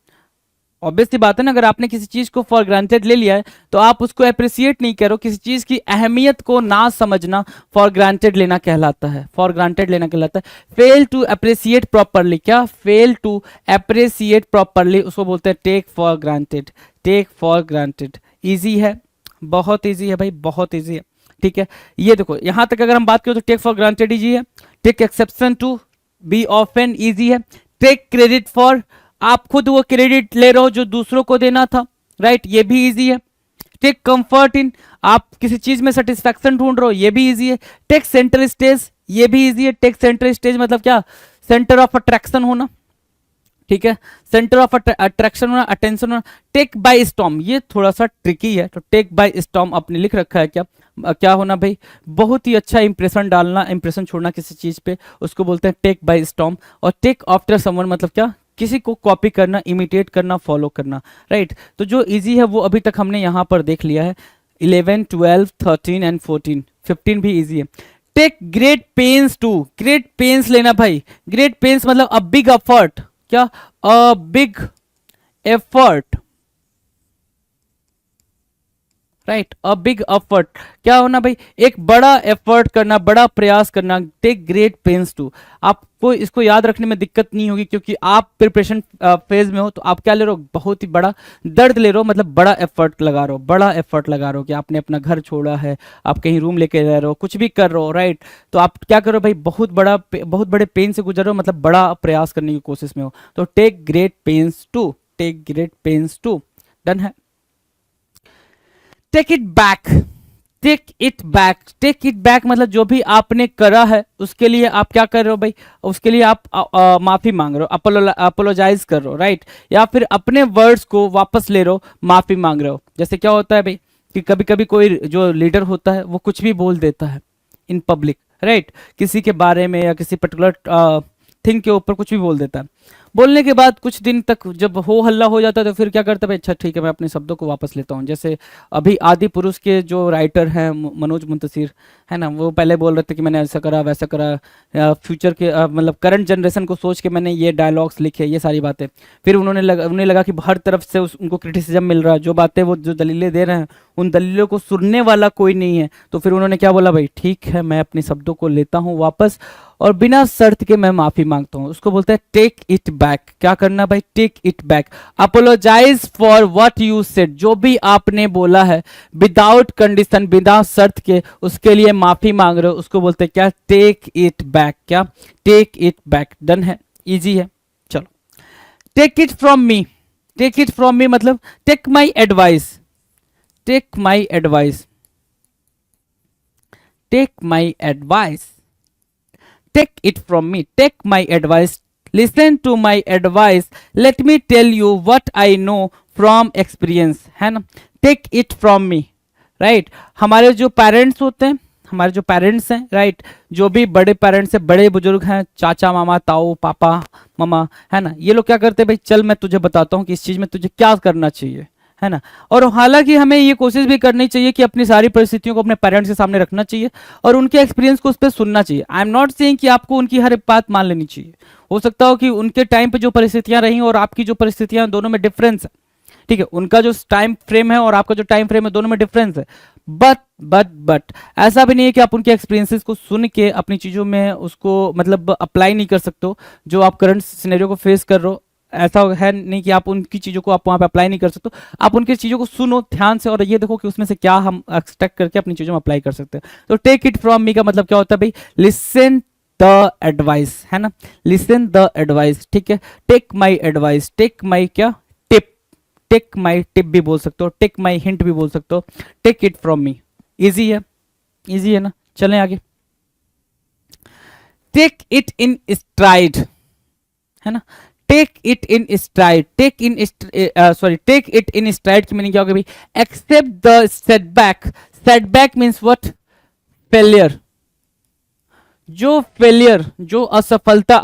Speaker 2: ऑब्वियस सी बात है ना, अगर आपने किसी चीज को फॉर ग्रांटेड ले लिया है तो आप उसको अप्रिसिएट नहीं करो, किसी चीज की अहमियत को ना समझना फॉर ग्रांटेड लेना कहलाता है, फॉर ग्रांटेड लेना कहलाता है। फेल टू अप्रिसिएट प्रॉपरली, क्या, फेल टू अप्रिसिएट प्रॉपरली, उसको बोलते हैं take for granted, take for granted. Easy है, बहुत इजी है भाई, बहुत इजी है, ठीक है। ये देखो यहां तक अगर हम बात करें तो टेक फॉर ग्रांटेड इजी है, take exception to, be often easy है, टेक क्रेडिट फॉर, आप खुद वो क्रेडिट ले रहे हो जो दूसरों को देना था, राइट, ये भी इजी है। टेक कंफर्ट इन, आप किसी चीज में सेटिस्फैक्शन ढूंढ रहे हो, ये भी इजी है। टेक सेंटर स्टेज, ये भी इजी है। टेक सेंटर स्टेज मतलब क्या, सेंटर ऑफ अट्रैक्शन होना, ठीक है, सेंटर ऑफ अट्रैक्शन होना, अटेंशन होना। टेक बाय स्टॉर्म, ये थोड़ा सा ट्रिकी है, तो टेक बाय स्टॉर्म आपने लिख रखा है क्या, क्या होना भाई, बहुत ही अच्छा इंप्रेशन डालना, इंप्रेशन छोड़ना किसी चीज पे, उसको बोलते हैं टेक बाय स्टॉर्म। और टेक आफ्टर समवन मतलब क्या, किसी को कॉपी करना, इमिटेट करना, फॉलो करना, राइट। तो जो इजी है वो अभी तक हमने यहां पर देख लिया है, 11, 12, 13 एंड 14, 15 भी इजी है। Take great pains to, great pains लेना भाई, ग्रेट पेन्स मतलब अ बिग एफर्ट, क्या, a big effort, right, a big effort, क्या होना भाई, एक बड़ा एफर्ट करना, बड़ा प्रयास करना। टेक ग्रेट पेन्स टू, आपको इसको याद रखने में दिक्कत नहीं होगी क्योंकि आप प्रिपरेशन फेज में हो, तो आप क्या ले रहे हो, बहुत ही बड़ा दर्द ले रहे हो, मतलब बड़ा एफर्ट लगा रहे हो, बड़ा एफर्ट लगा रहे हो कि आपने अपना घर छोड़ा है, आप कहीं रूम लेके रह रहे हो, कुछ भी कर रहे हो, राइट। तो आप क्या करो भाई, बहुत बड़े पेन से गुजर रहे हो, मतलब बड़ा प्रयास करने की कोशिश में हो, तो take great pains to, take great pains to. Done है। Take it back, take it back, take it back मतलब जो भी आपने करा है उसके लिए आप क्या कर रहे हो भाई, उसके लिए आप माफी मांग रहे हो, अपोलोजाइज कर रहे हो, राइट, या फिर अपने वर्ड्स को वापस ले रहे हो, माफी मांग रहे हो। जैसे क्या होता है भाई कि कभी कभी कोई जो लीडर होता है वो कुछ भी बोल देता है इन पब्लिक, राइट, किसी के बारे में या किसी पर्टिकुलर थिंग के ऊपर कुछ भी बोल देता है, बोलने के बाद कुछ दिन तक जब हो हल्ला हो जाता है तो फिर क्या करता है भाई, अच्छा ठीक है मैं अपने शब्दों को वापस लेता हूँ। जैसे अभी आदि पुरुष के जो राइटर हैं मनोज मुंतशिर, है ना, वो पहले बोल रहे थे कि मैंने ऐसा करा वैसा करा, फ्यूचर के मतलब करंट जनरेशन को सोच के मैंने ये डायलॉग्स लिखे, ये सारी बातें। फिर उन्हें लगा कि हर तरफ से उनको क्रिटिसिज्म मिल रहा है, जो बातें वो जो दलीलें दे रहे हैं उन दलीलों को सुनने वाला कोई नहीं है, तो फिर उन्होंने क्या बोला भाई, ठीक है मैं अपने शब्दों को लेता हूँ वापस और बिना शर्त के मैं माफी मांगता हूँ। उसको बोलते हैं टेक इट बैक, क्या करना भाई, take it back, apologise for what you said, जो भी आपने बोला है विदाउट कंडीशन, बिना शर्त के उसके लिए माफी मांग रहे हो, उसको बोलते हैं क्या, टेक इट बैक, क्या, टेक इट बैक। डन है, इजी है। चलो, take it from me, take it from me मतलब take my advice, take my advice, take my advice, take it from me, take my advice, listen to my advice, let me tell you what I know from experience, है ना। take it from me, right, हमारे जो parents होते हैं, हमारे जो parents हैं, right, जो भी बड़े पेरेंट्स हैं, बड़े बुजुर्ग हैं, चाचा मामा ताऊ पापा मामा, है ना, ये लोग क्या करते हैं भाई, चल मैं तुझे बताता हूँ कि इस चीज में तुझे क्या करना चाहिए, है ना। और हालांकि हमें ये कोशिश भी करनी चाहिए कि अपनी सारी परिस्थितियों को अपने पेरेंट्स के सामने रखना चाहिए और उनके एक्सपीरियंस को उस पर सुनना चाहिए। आई एम नॉट सेइंग कि आपको उनकी हर एक बात मान लेनी चाहिए, हो सकता हो कि उनके टाइम पे जो परिस्थितियां रही और आपकी जो परिस्थितियां दोनों में डिफरेंस है, ठीक है, उनका जो टाइम फ्रेम है और आपका जो टाइम फ्रेम है दोनों में डिफरेंस है। बट ऐसा भी नहीं है कि आप उनके एक्सपीरियंसेस को सुन के अपनी चीज़ों में उसको मतलब अप्लाई नहीं कर सकते हो, जो आप करंट सिनेरियो को फेस कर रहे हो। ऐसा है नहीं कि आप उनकी चीज़ों को आप वहाँ पे अप्लाई नहीं कर सकते हो, आप उनकी चीज़ों को सुनो ध्यान से और ये देखो कि उसमें से क्या हम एक्सट्रैक्ट करके अपनी चीज़ों में अप्लाई कर सकते हैं। तो टेक इट फ्रॉम मी का मतलब क्या होता है भाई, लिसन द एडवाइस, है ना, लिसन द एडवाइस, ठीक है। Take my advice, take my क्या टिप, टेक माई टिप भी बोल सकते हो, टेक माई हिंट भी बोल सकते हो, take it from me. Easy है, इजी है ना। चलें आगे। टेक इट इन स्ट्राइड, है ना, take it in stride, take it in stride की मीनिंग क्या होगी भाई, accept the setback. Setback means what, failure. जो फेलियर, जो असफलता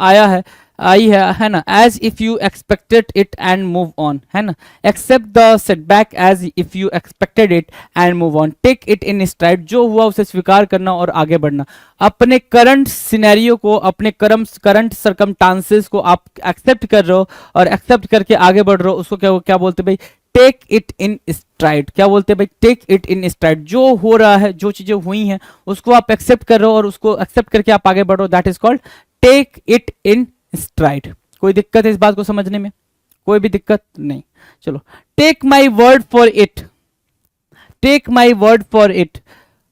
Speaker 2: आई है ना, as if you expected it and move on, है ना, accept the setback as if you expected it and move on. Take it in stride, जो हुआ उसे स्वीकार करना और आगे बढ़ना। अपने करंट सिनेरियो को, अपने करंट सरकमस्टांसेस को आप एक्सेप्ट कर रहे हो और एक्सेप्ट करके आगे बढ़ रहे हो, उसको क्या बोलते भाई, टेक इट इन स्ट्राइड। क्या बोलते हैं भाई, टेक इट इन स्ट्राइड। जो हो रहा है, जो चीजें हुई हैं उसको आप एक्सेप्ट कर रहे हो और उसको एक्सेप्ट करके आप आगे बढ़ रहे हो, that is called take it in stride. कोई दिक्कत है इस बात को समझने में, कोई भी दिक्कत नहीं। चलो, take my word for it, take my word for it,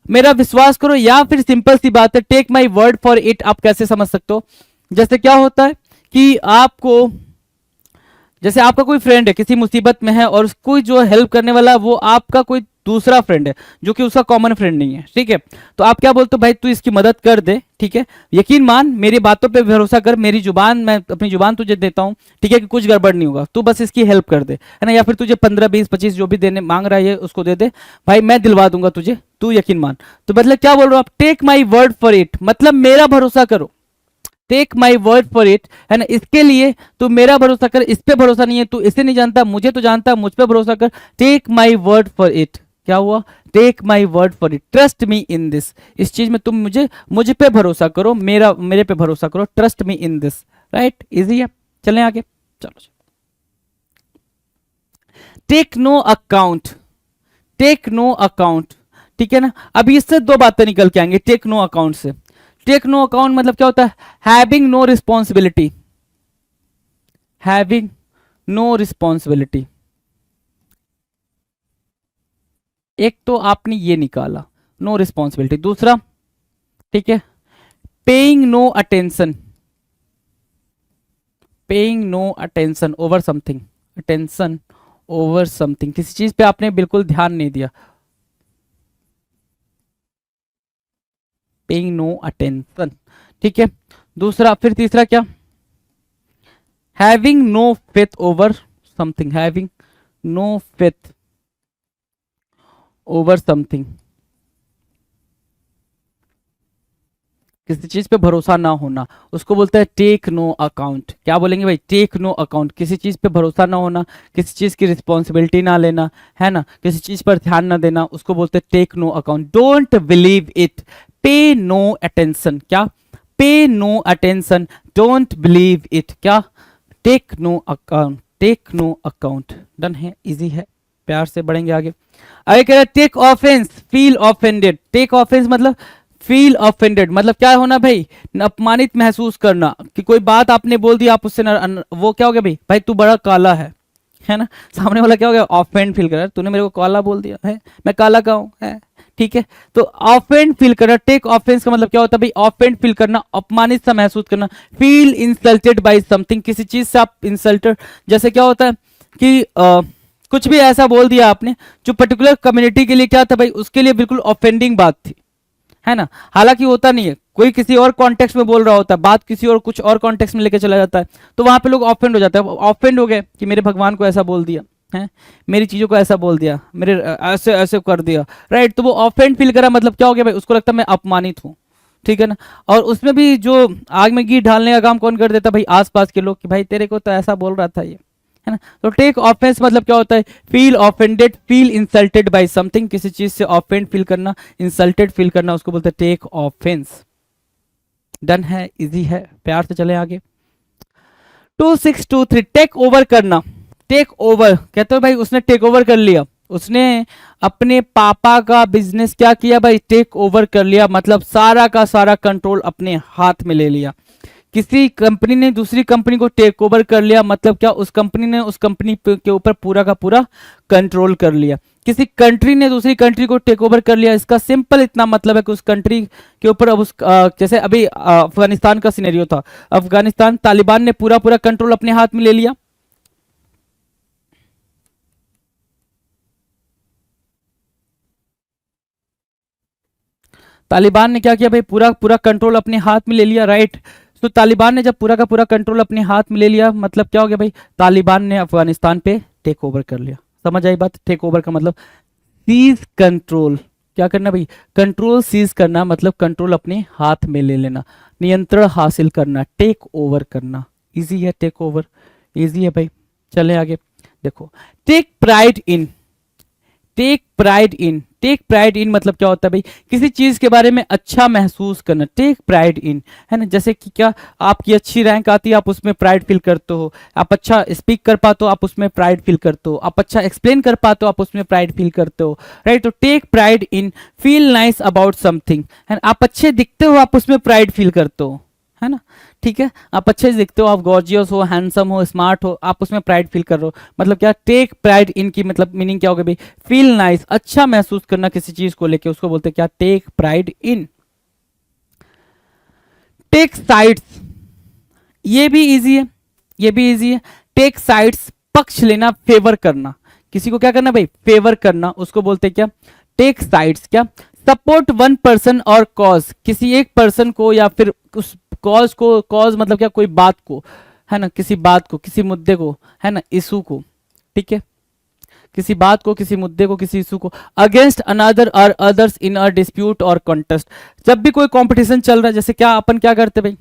Speaker 2: मेरा विश्वास करो, या फिर सिंपल सी बात है, take my word for it आप कैसे समझ सकते हो। जैसे क्या होता है कि आपको, जैसे आपका कोई फ्रेंड है किसी मुसीबत में है और कोई जो हेल्प करने वाला वो आपका कोई दूसरा फ्रेंड है जो कि उसका कॉमन फ्रेंड नहीं है, ठीक है। तो आप क्या बोलते हो, भाई तू इसकी मदद कर दे, ठीक है, यकीन मान, मेरी बातों पे भरोसा कर, मेरी जुबान, मैं अपनी जुबान तुझे देता हूँ, ठीक है, कि कुछ गड़बड़ नहीं होगा, तू बस इसकी हेल्प कर दे, है ना, या फिर तुझे 15 20 25 जो भी देने मांग रहा है उसको दे दे, भाई मैं दिलवा दूंगा तुझे, तू यकीन मान। तो मतलब क्या बोल रहे हो आप, take my word for it, मतलब मेरा भरोसा करो, take my word for it, है ना, इसके लिए तू मेरा भरोसा कर, इस पे भरोसा नहीं है, तू इसे नहीं जानता, मुझे तो जानता, मुझ पे भरोसा कर, take my word for it. क्या हुआ, take my word for it, trust me in this, इस चीज में तुम मुझे पे भरोसा करो, मेरे पे भरोसा करो, trust me in this, right, easy है। चलें आगे, चलो। Take no account, take no account, ठीक है ना। अभी इससे दो बातें निकल के आएंगे टेक नो अकाउंट से। टेक नो अकाउंट मतलब क्या होता है, having no responsibility, having no responsibility. एक तो आपने ये निकाला नो रिस्पॉन्सिबिलिटी, दूसरा, ठीक है, paying no attention, paying no attention over something, attention over something, किसी चीज पे आपने बिल्कुल ध्यान नहीं दिया, पेइंग नो अटेंशन, ठीक है। दूसरा, फिर तीसरा क्या, having no faith over something, having no faith over something, किसी चीज पे भरोसा ना होना, उसको बोलते हैं टेक नो अकाउंट। क्या बोलेंगे भाई, टेक नो अकाउंट, किसी चीज पे भरोसा ना होना, किसी चीज की रिस्पॉन्सिबिलिटी ना लेना, है ना, किसी चीज पर ध्यान ना देना, उसको बोलते हैं take no account. Don't believe it, pay no attention, क्या, pay no attention, don't believe it, क्या, take no account, take no account. Done है, इजी है, प्यार से बढ़ेंगे आगे। आगे कह रहा है take offence, feel offended. Take offence मतलब फील ऑफेंडेड, मतलब क्या होना भाई, अपमानित महसूस करना, कि कोई बात आपने बोल दी, आप उससे वो क्या हो गया भाई, भाई तू बड़ा काला है ना, सामने वाला क्या हो गया, ऑफेंड फील कर रहा है, तूने मेरे को काला बोल दिया है, मैं काला का हूं, है, ठीक है। तो ऑफेंड फील करना, टेक ऑफेंस का मतलब क्या होता है भाई, ऑफेंड फील करना, अपमानित सा महसूस करना। फील इंसल्टेड बाय समथिंग, किसी चीज से आप इंसल्टेड, जैसे क्या होता है कि कुछ भी ऐसा बोल दिया आपने जो पर्टिकुलर कम्युनिटी के लिए क्या था भाई, उसके लिए बिल्कुल ऑफेंडिंग बात थी, है ना, हालांकि होता नहीं है, कोई किसी और कॉन्टेक्स्ट में बोल रहा होता है, बात किसी और कुछ और कॉन्टेक्स्ट में लेके चला जाता है, तो वहां पे लोग ऑफेंड हो जाते हैं, ऑफेंड हो गए कि मेरे भगवान को ऐसा बोल दिया है, मेरी चीजों को ऐसा बोल दिया, मेरे ऐसे ऐसे कर दिया, राइट, तो वो ऑफेंड फील करा, मतलब क्या हो गया भाई, उसको लगता है मैं अपमानित हूँ, ठीक है ना। और उसमें भी जो आग में घी ढालने का काम कौन कर देता भाई, आसपास के लोग, कि भाई तेरे को तो ऐसा बोल रहा था ये, है ना। तो टेक ऑफेंस मतलब क्या होता है, feel offended, feel insulted by something, किसी चीज से ऑफेंड फील करना, इंसल्टेड फील करना, उसको बोलते हैं टेक ऑफेंस। डन है, इजी है, प्यार से चले आगे। 2623, टेक ओवर करना, टेक ओवर कहते हो भाई, उसने टेक ओवर कर लिया, उसने अपने पापा का बिजनेस क्या किया भाई, टेक ओवर कर लिया, मतलब सारा का सारा कंट्रोल अपने हाथ में ले लिया। किसी कंपनी ने दूसरी कंपनी को टेक ओवर कर लिया, मतलब क्या, उस कंपनी ने उस कंपनी के ऊपर पूरा का पूरा कंट्रोल कर लिया। किसी कंट्री ने दूसरी कंट्री को टेक ओवर कर लिया, इसका सिंपल इतना मतलब है कि उस कंट्री के ऊपर अब उस जैसे अभी अफगानिस्तान का सिनेरियो था, अफगानिस्तान तालिबान ने पूरा पूरा कंट्रोल अपने हाथ में ले लिया। तालिबान ने क्या किया भाई, पूरा पूरा कंट्रोल अपने हाथ में ले लिया, राइट। तो तालिबान ने जब पूरा का पूरा कंट्रोल अपने हाथ में ले लिया, मतलब क्या हो गया भाई, तालिबान ने अफगानिस्तान पे टेक ओवर कर लिया। समझ आई बात? टेक ओवर का मतलब सीज कंट्रोल, क्या करना भाई, कंट्रोल सीज करना, मतलब कंट्रोल अपने हाथ में ले लेना, नियंत्रण हासिल करना, टेक ओवर करना। इजी है टेक ओवर, इजी है भाई। चलें आगे, देखो take pride in, take pride in, take pride in मतलब क्या होता है भाई, किसी चीज के बारे में अच्छा महसूस करना, टेक प्राइड इन, है ना। जैसे कि क्या, आपकी अच्छी रैंक आती है, आप उसमें प्राइड फील करते हो, आप अच्छा स्पीक कर पाते हो, आप उसमें प्राइड फील करते हो, आप अच्छा एक्सप्लेन कर पाते हो, आप उसमें प्राइड फील करते हो, राइट। तो take pride in, feel nice about something, है ना, आप अच्छे दिखते हो, आप उसमें प्राइड फील करते हो, है ना, ठीक है, आप अच्छे से दिखते हो, आप गॉर्जियस हो, हैंडसम हो, स्मार्ट हो, आप उसमें प्राइड फील कर रहे हो, मतलब क्या, टेक प्राइड इन की मतलब मीनिंग क्या होगा भाई, फील नाइस, अच्छा महसूस करना किसी चीज को लेके, उसको बोलते हैं क्या, take pride in. Take sides, ये भी इजी है, ये भी इजी है। टेक साइड्स, पक्ष लेना, फेवर करना, किसी को क्या करना भाई, फेवर करना, उसको बोलते हैं क्या, टेक साइड्स। क्या, सपोर्ट वन पर्सन और कॉज, किसी एक पर्सन को या फिर उस कॉज को, कॉज मतलब क्या, कोई बात को, है ना, किसी बात को, किसी मुद्दे को, है ना, इशू को, ठीक है, किसी बात को, किसी मुद्दे को, किसी इशू को, अगेंस्ट अनदर और अदर्स इन अ डिस्प्यूट और कॉन्टेस्ट। जब भी कोई कंपटीशन चल रहा है, जैसे क्या अपन क्या करते भाई,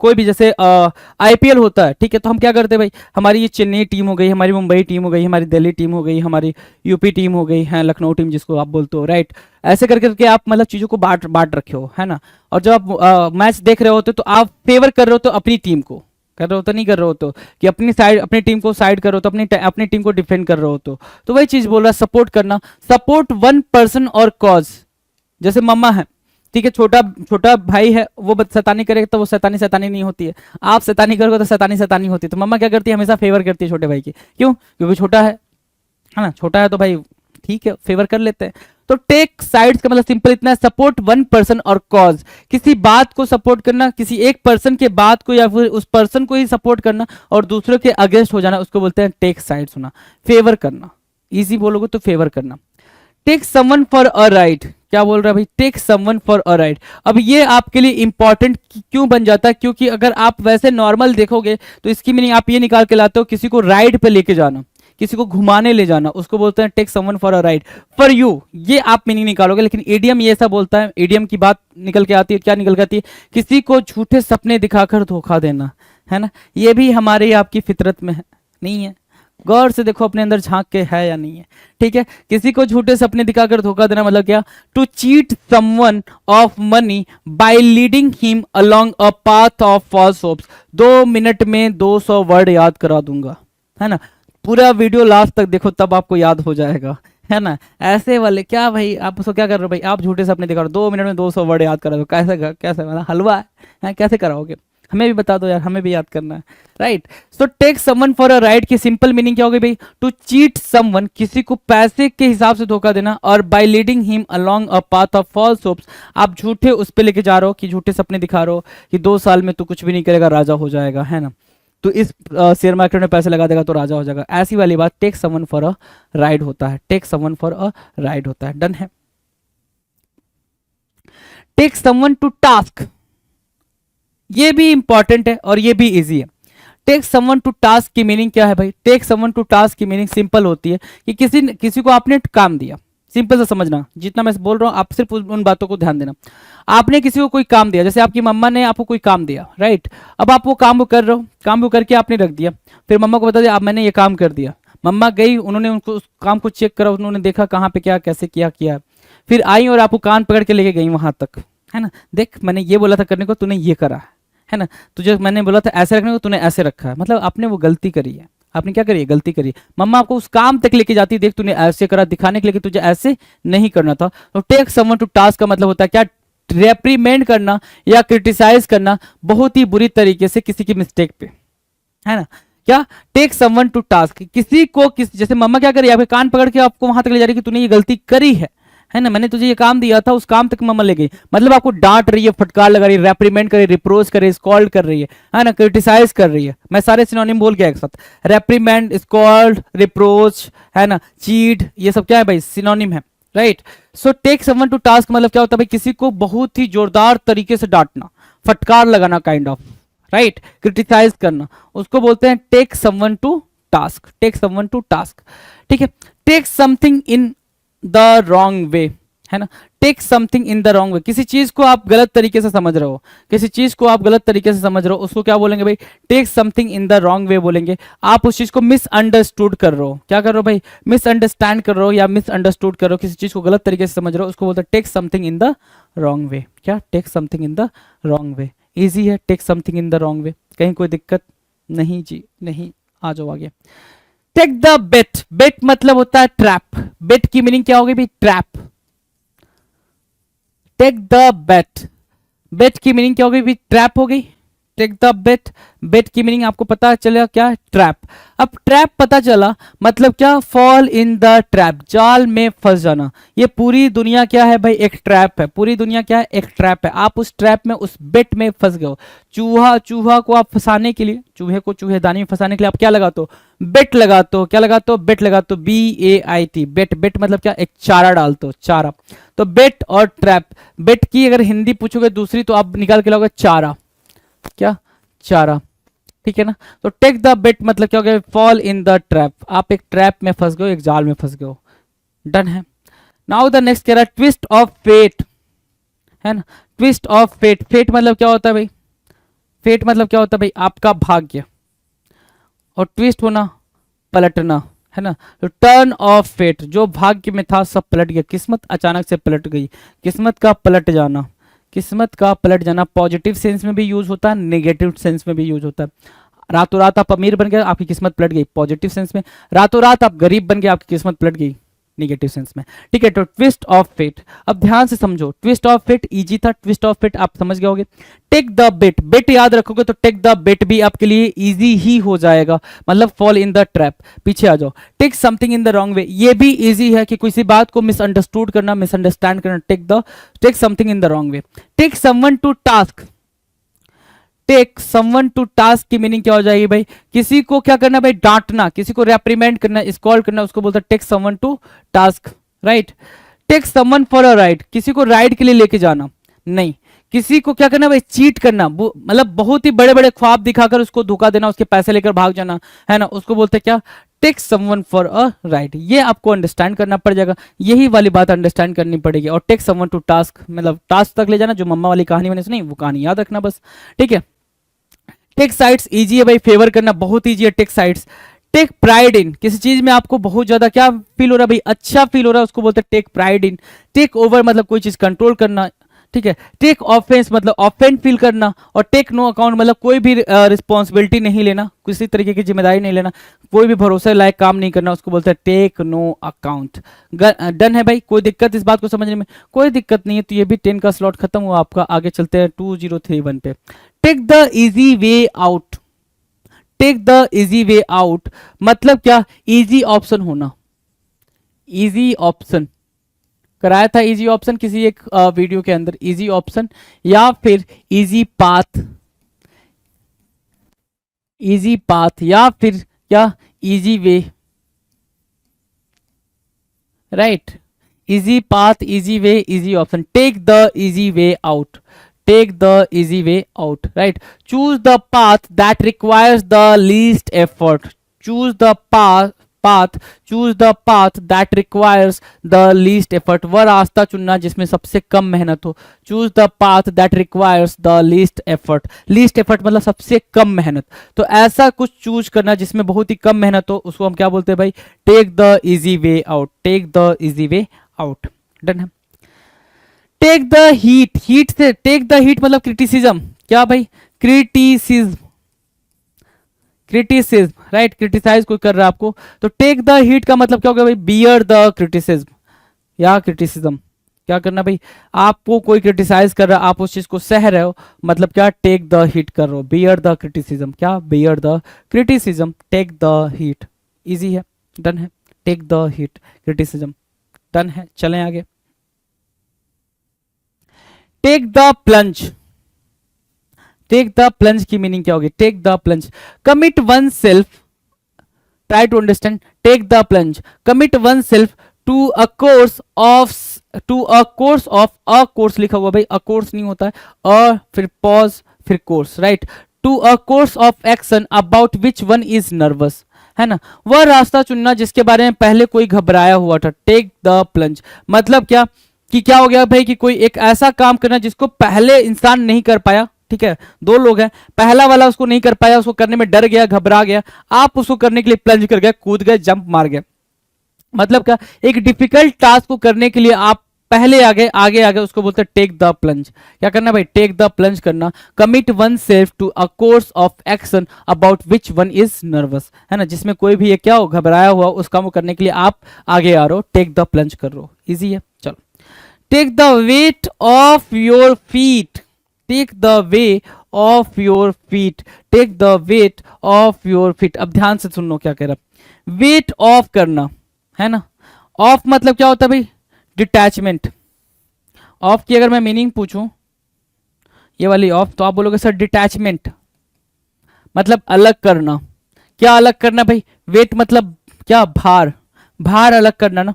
Speaker 2: कोई भी जैसे आईपीएल होता है, ठीक है, तो हम क्या करते हैं भाई, हमारी ये चेन्नई टीम हो गई, हमारी मुंबई टीम हो गई, हमारी दिल्ली टीम हो गई, हमारी यूपी टीम हो गई है, लखनऊ टीम जिसको आप बोलते हो, राइट। ऐसे कर करके आप मतलब चीज़ों को बांट बांट रखे हो, है ना। और जब आप मैच देख रहे होते हो तो आप फेवर कर रहे हो तो अपनी टीम को कर रहे हो, तो नहीं कर रहे हो तो कि अपनी साइड, अपनी टीम को साइड कर रहे हो, तो अपनी टीम को डिफेंड कर रहे हो, तो वही चीज़ बोल रहा है, सपोर्ट करना, सपोर्ट वन पर्सन और कॉज। जैसे मम्मा है, ठीक है, छोटा छोटा भाई है, वो शैतानी करेगा तो वो शैतानी शैतानी नहीं होती है, आप शैतानी करोगे तो शैतानी शैतानी होती है। तो मम्मा क्या करती है, हमेशा फेवर करती है छोटे भाई की, क्यों, क्योंकि छोटा है ना, छोटा है तो भाई ठीक है, फेवर कर लेते हैं। तो टेक साइड्स का मतलब सिंपल इतना है, सपोर्ट वन पर्सन और कॉज, किसी बात को सपोर्ट करना, किसी एक पर्सन के बात को या फिर उस पर्सन को ही सपोर्ट करना और दूसरों के अगेंस्ट हो जाना, उसको बोलते हैं टेक साइड्स होना, फेवर करना। इजी बोलोगे तो फेवर करना। Take someone for a ride, क्या बोल रहा है भाई, take someone for a ride. अब ये आपके लिए इंपॉर्टेंट क्यों बन जाता है, क्योंकि अगर आप वैसे नॉर्मल देखोगे तो इसकी मीनिंग आप ये निकाल के लाते हो, किसी को राइड पे लेके जाना, किसी को घुमाने ले जाना, उसको बोलते हैं take someone for a ride for you, ये आप मीनिंग निकालोगे। लेकिन एडीएम ये ऐसा बोलता है, एडीएम की बात निकल के आती है, क्या निकल के आती है, किसी को झूठे सपने दिखाकर धोखा देना, है ना, ये भी हमारे आपकी फितरत में है, नहीं है, गौर से देखो अपने अंदर झांक के है या नहीं है, ठीक है। किसी को झूठे सपने दिखाकर धोखा देना मतलब क्या, to cheat someone of money by leading him along a path of false hopes. 2 minute में 200 वर्ड याद करा दूंगा, है ना, पूरा वीडियो लास्ट तक देखो तब आपको याद हो जाएगा, है ना। ऐसे वाले क्या भाई, आप उसको क्या कर रहे हो भाई, आप झूठे सपने दिखा रहे हो, 2 मिनट में 200 वर्ड याद करा दो, कैसे कैसे मतलब हलवा है, कैसे कराओगे, हमें भी बता दो यार, हमें भी याद करना है, right. So take someone for a ride की सिंपल मीनिंग क्या होगी भाई, टू चीट समवन, किसी को पैसे के हिसाब से धोखा देना, और by leading him along a path of false hopes, आप झूठे उस पे लेके जा रहे हो, कि झूठे सपने दिखा रहे हो कि 2 साल में तू कुछ भी नहीं करेगा, राजा हो जाएगा, है ना, तो इस शेयर मार्केट में पैसे लगा देगा तो राजा हो जाएगा, ऐसी वाली बात take someone for a ride होता है, take someone for a ride होता है। डन है। टेक समवन टू टास्क, ये भी इंपॉर्टेंट है और ये भी इजी है। टेक समवन टू टास्क की मीनिंग क्या है भाई, टेक समवन टू टास्क की मीनिंग सिंपल होती है कि किसी को आपने काम दिया, सिंपल से समझना, जितना मैं बोल रहा हूं आप सिर्फ उन बातों को ध्यान देना। आपने किसी को कोई काम दिया, जैसे आपकी मम्मा ने आपको कोई काम दिया, राइट, अब आप वो काम को कर रहे हो, काम को करके आपने रख दिया, फिर मम्मा को बता दिया आप मैंने ये काम कर दिया, मम्मा गई, उन्होंने उनको उस काम को चेक करा, उन्होंने देखा कहाँ पे क्या कैसे किया, फिर आई और आपको कान पकड़ के लेके गई वहां तक, है ना, देख मैंने ये बोला था करने को, तूने ये करा है ना, तुझे मैंने बोला था ऐसे रखने को, तूने ऐसे रखा है, मतलब आपने वो गलती करी है, आपने क्या करी, गलती करी। मम्मा आपको उस काम तक लेके जाती, देख तूने ऐसे करा, दिखाने के लिए कि तुझे ऐसे नहीं करना था। तो टेक समवन टू टास्क का मतलब होता है क्या, रेप्रीमेंड करना या क्रिटिसाइज करना बहुत ही बुरी तरीके से किसी की मिस्टेक पे, है ना। क्या, टेक समवन टू टास्क, किसी को जैसे मम्मा क्या करी, आपके कान पकड़ के आपको वहां तक ले जा रही है कि तूने ये गलती करी है ना, मैंने तुझे ये काम दिया था, उस काम तक मम्मा ले गई, मतलब आपको डांट रही है, फटकार लगा रही है, रेप्रीमेंड कर रही है, रिप्रोच कर रही है, स्कॉल्ड कर रही है ना, क्रिटिसाइज कर रही है। मैं सारे सिनोनिम बोल गया एक साथ, रेप्रीमेंड, स्कॉल्ड, रिप्रोच, है ना, चीट, ये सब क्या है भाई, सिनोनिम है, right. So take someone to task मतलब क्या होता है भाई, किसी को बहुत ही जोरदार तरीके से डांटना, फटकार लगाना, काइंड ऑफ, राइट, क्रिटिसाइज करना, उसको बोलते हैं take someone to task, take someone to task, ठीक है। Take something in the wrong way, है ना, take something in the wrong way, किसी चीज को आप गलत तरीके से समझ रहे हो, किसी चीज को आप गलत तरीके से समझ रहे हो, उसको क्या बोलेंगे भाई, take something in the wrong way बोलेंगे। आप उस चीज को मिसअंडरस्टूड कर रहे हो, क्या कर रहे हो भाई, मिसअंडरस्टैंड कर रहे हो या मिसअंडरस्टूड कर रहे हो, किसी चीज को गलत तरीके से समझ रहे हो, उसको बोलते हैं take something in the wrong way. क्या, take something in the wrong way, easy है, take something in the wrong way, कहीं कोई दिक्कत नहीं जी, नहीं, आ जाओ आगे। टेक द बेट, बेट मतलब होता है ट्रैप, बेट की मीनिंग क्या होगी भाई, ट्रैप। टेक द बेट, बेट की मीनिंग क्या होगी भाई, ट्रैप हो गई। टेक द बेट, बेट की मीनिंग आपको पता चला क्या, ट्रैप। अब ट्रैप पता चला मतलब क्या, फॉल इन द ट्रैप, जाल में फंस जाना। ये पूरी दुनिया क्या है भाई, एक ट्रैप है, पूरी दुनिया क्या है, एक ट्रैप है। आप उस ट्रैप में, उस बेट में फंस गए हो। चूहा को आप फंसाने के लिए, चूहे को चूहेदानी में फंसाने के लिए आप क्या लगाते हो, बेट लगाते हो, क्या लगाते हो, बेट लगाते हो, BAIT, बेट, बेट मतलब क्या, एक चारा डालते हो, चारा। तो बेट और ट्रैप, बेट की अगर हिंदी पूछोगे दूसरी तो आप निकाल के लाओगे चारा, क्या, चारा, ठीक है ना। तो टेक द बेट मतलब क्या हो गया, फॉल इन द ट्रैप, आप एक ट्रैप में फंस गए हो, एक जाल में फंस गए हो, डन है। नाउ द नेक्स्ट कह रहा है ट्विस्ट ऑफ फेट, है ना, ट्विस्ट ऑफ फेट, फेट मतलब क्या होता है भाई, फेट मतलब क्या होता है भाई, आपका भाग्य, और ट्विस्ट होना, पलटना, है ना। तो टर्न ऑफ फेट, जो भाग्य में था सब पलट गया, किस्मत अचानक से पलट गई, किस्मत का पलट जाना, किस्मत का पलट जाना। पॉजिटिव सेंस में भी यूज होता है, नेगेटिव सेंस में भी यूज होता है। रातों रात आप अमीर बन गए, आपकी किस्मत पलट गई, पॉजिटिव सेंस में। रातों रात आप गरीब बन गए, आपकी किस्मत पलट गई, नेगेटिव सेंस में, ठीक है। तो ट्विस्ट ऑफ फेट, अब ध्यान से समझो, ट्विस्ट ऑफ फेट इजी था, ट्विस्ट ऑफ फेट आप समझ गए होगे। टेक द बेट, बेट याद रखोगे तो टेक द बेट भी आपके लिए इजी ही हो जाएगा, मतलब फॉल इन द ट्रैप, पीछे आ जाओ। Take something in the wrong way, ये भी इजी है कि किसी बात को मिसअंडरस्टूड करना, मिसअंडरस्टैंड करना, take something in the wrong way. Take someone to task, take someone to task की मीनिंग क्या हो जाएगी भाई, किसी को क्या करना भाई, डांटना, किसी को रेप्रीमेंड करना, स्कॉल्ड करना, उसको बोलते हैं take someone to task, right. Take someone for a ride, किसी को राइड के लिए लेके जाना, नहीं, किसी को क्या करना भाई, चीट करना, मतलब बहुत ही बड़े बड़े ख्वाब दिखाकर उसको धोखा देना, उसके पैसे लेकर भाग जाना, है ना, उसको बोलते हैं क्या, take someone for a ride. ये आपको अंडरस्टैंड करना पड़ जाएगा, यही वाली बात अंडरस्टैंड करनी पड़ेगी। और टेक समवन टू टास्क मतलब टास्क तक ले जाना, जो मम्मा वाली कहानी मैंने सुनी वो कहानी याद रखना बस, ठीक है। टेक साइड्स इजी है भाई, फेवर करना बहुत इजी है, take sides. Take pride in, किसी चीज में आपको बहुत ज्यादा क्या फील हो रहा है भाई, अच्छा फील हो रहा है, उसको बोलते हैं take pride in. Take over मतलब कोई चीज कंट्रोल करना, ठीक है। टेक ऑफेंस मतलब ऑफेंड फील करना, और टेक नो अकाउंट मतलब कोई भी रिस्पॉन्सिबिलिटी नहीं लेना, किसी तरीके की जिम्मेदारी नहीं लेना, कोई भी भरोसे लायक काम नहीं करना, उसको बोलते हैं टेक नो अकाउंट। डन है भाई, कोई दिक्कत इस बात को समझने में, कोई दिक्कत नहीं है। तो ये भी 10 का स्लॉट खत्म हुआ आपका, आगे चलते हैं 2031 पे। Take the easy way out, take the easy way out मतलब क्या, इजी ऑप्शन होना, इजी ऑप्शन कराया था, इजी ऑप्शन किसी एक वीडियो के अंदर, इजी ऑप्शन या फिर इजी पाथ, इजी पाथ या फिर क्या, easy way, right, easy path, easy way, easy option. Take the easy way out, take the easy way out, right. Choose the path that requires the least effort, choose the path, choose the path that requires the least effort, वह रास्ता चुनना जिसमें सबसे कम मेहनत हो। choose the path that requires the least effort, least effort मतलब सबसे कम मेहनत, तो ऐसा कुछ चूज करना जिसमें बहुत ही कम मेहनत हो, उसको हम क्या बोलते हैं भाई, take the easy way out, take the easy way out, done है। टेक द हीट, हीट से टेक द हीट मतलब क्रिटिसिज्म, क्या भाई, क्रिटिसिज्म, क्रिटिसिज्म, राइट, क्रिटिसाइज कोई कर रहा है आपको, तो टेक द हीट का मतलब क्या होगा भाई, बियर द क्रिटिसिज्म या क्रिटिसिज्म। क्या करना भाई, आपको कोई क्रिटिसाइज कर रहा है, आप उस चीज को सह रहे हो, मतलब क्या, टेक द हीट कर रहे हो, बियर द क्रिटिसिज्म, क्या, bear the criticism, take the heat. Easy है, डन है, take the heat, criticism, done है। चलें आगे, take the plunge. Take the plunge की मीनिंग क्या होगी, take the plunge, commit oneself, try to understand, take the plunge, commit oneself to a course of, to a course of, a course लिखा हुआ भाई, a course नहीं होता है, अ फिर पॉज फिर course, right, to a course of action about which one is nervous, है ना, वह रास्ता चुनना जिसके बारे में पहले कोई घबराया हुआ था। टेक द प्लंज मतलब क्या, कि क्या हो गया भाई, कि कोई एक ऐसा काम करना जिसको पहले इंसान नहीं कर पाया, ठीक है, दो लोग हैं, पहला वाला उसको नहीं कर पाया, उसको करने में डर गया, घबरा गया, आप उसको करने के लिए प्लंज कर गए, कूद गए, जंप मार गए, मतलब क्या, एक डिफिकल्ट टास्क को करने के लिए आप पहले आगे आगे आगे, उसको बोलते हैं टेक द प्लंज। क्या करना भाई, टेक द प्लंज करना, commit oneself to a course of action about which one is nervous, है ना, जिसमें कोई भी एक क्या हो, घबराया हुआ, उस काम को करने के लिए आप आगे आ रहे हो, टेक द प्लंज कर रहे हो, इजी है। चलो, take the weight off your feet, take the way off your feet, take the weight off your feet. अब ध्यान से सुन लो क्या कह रहा, वेट ऑफ करना, है ना, ऑफ मतलब क्या होता है भाई, डिटैचमेंट। ऑफ की अगर मैं मीनिंग पूछूं, ये वाली ऑफ, तो आप बोलोगे सर डिटैचमेंट मतलब अलग करना। क्या अलग करना भाई, वेट मतलब क्या, भार, भार अलग करना ना,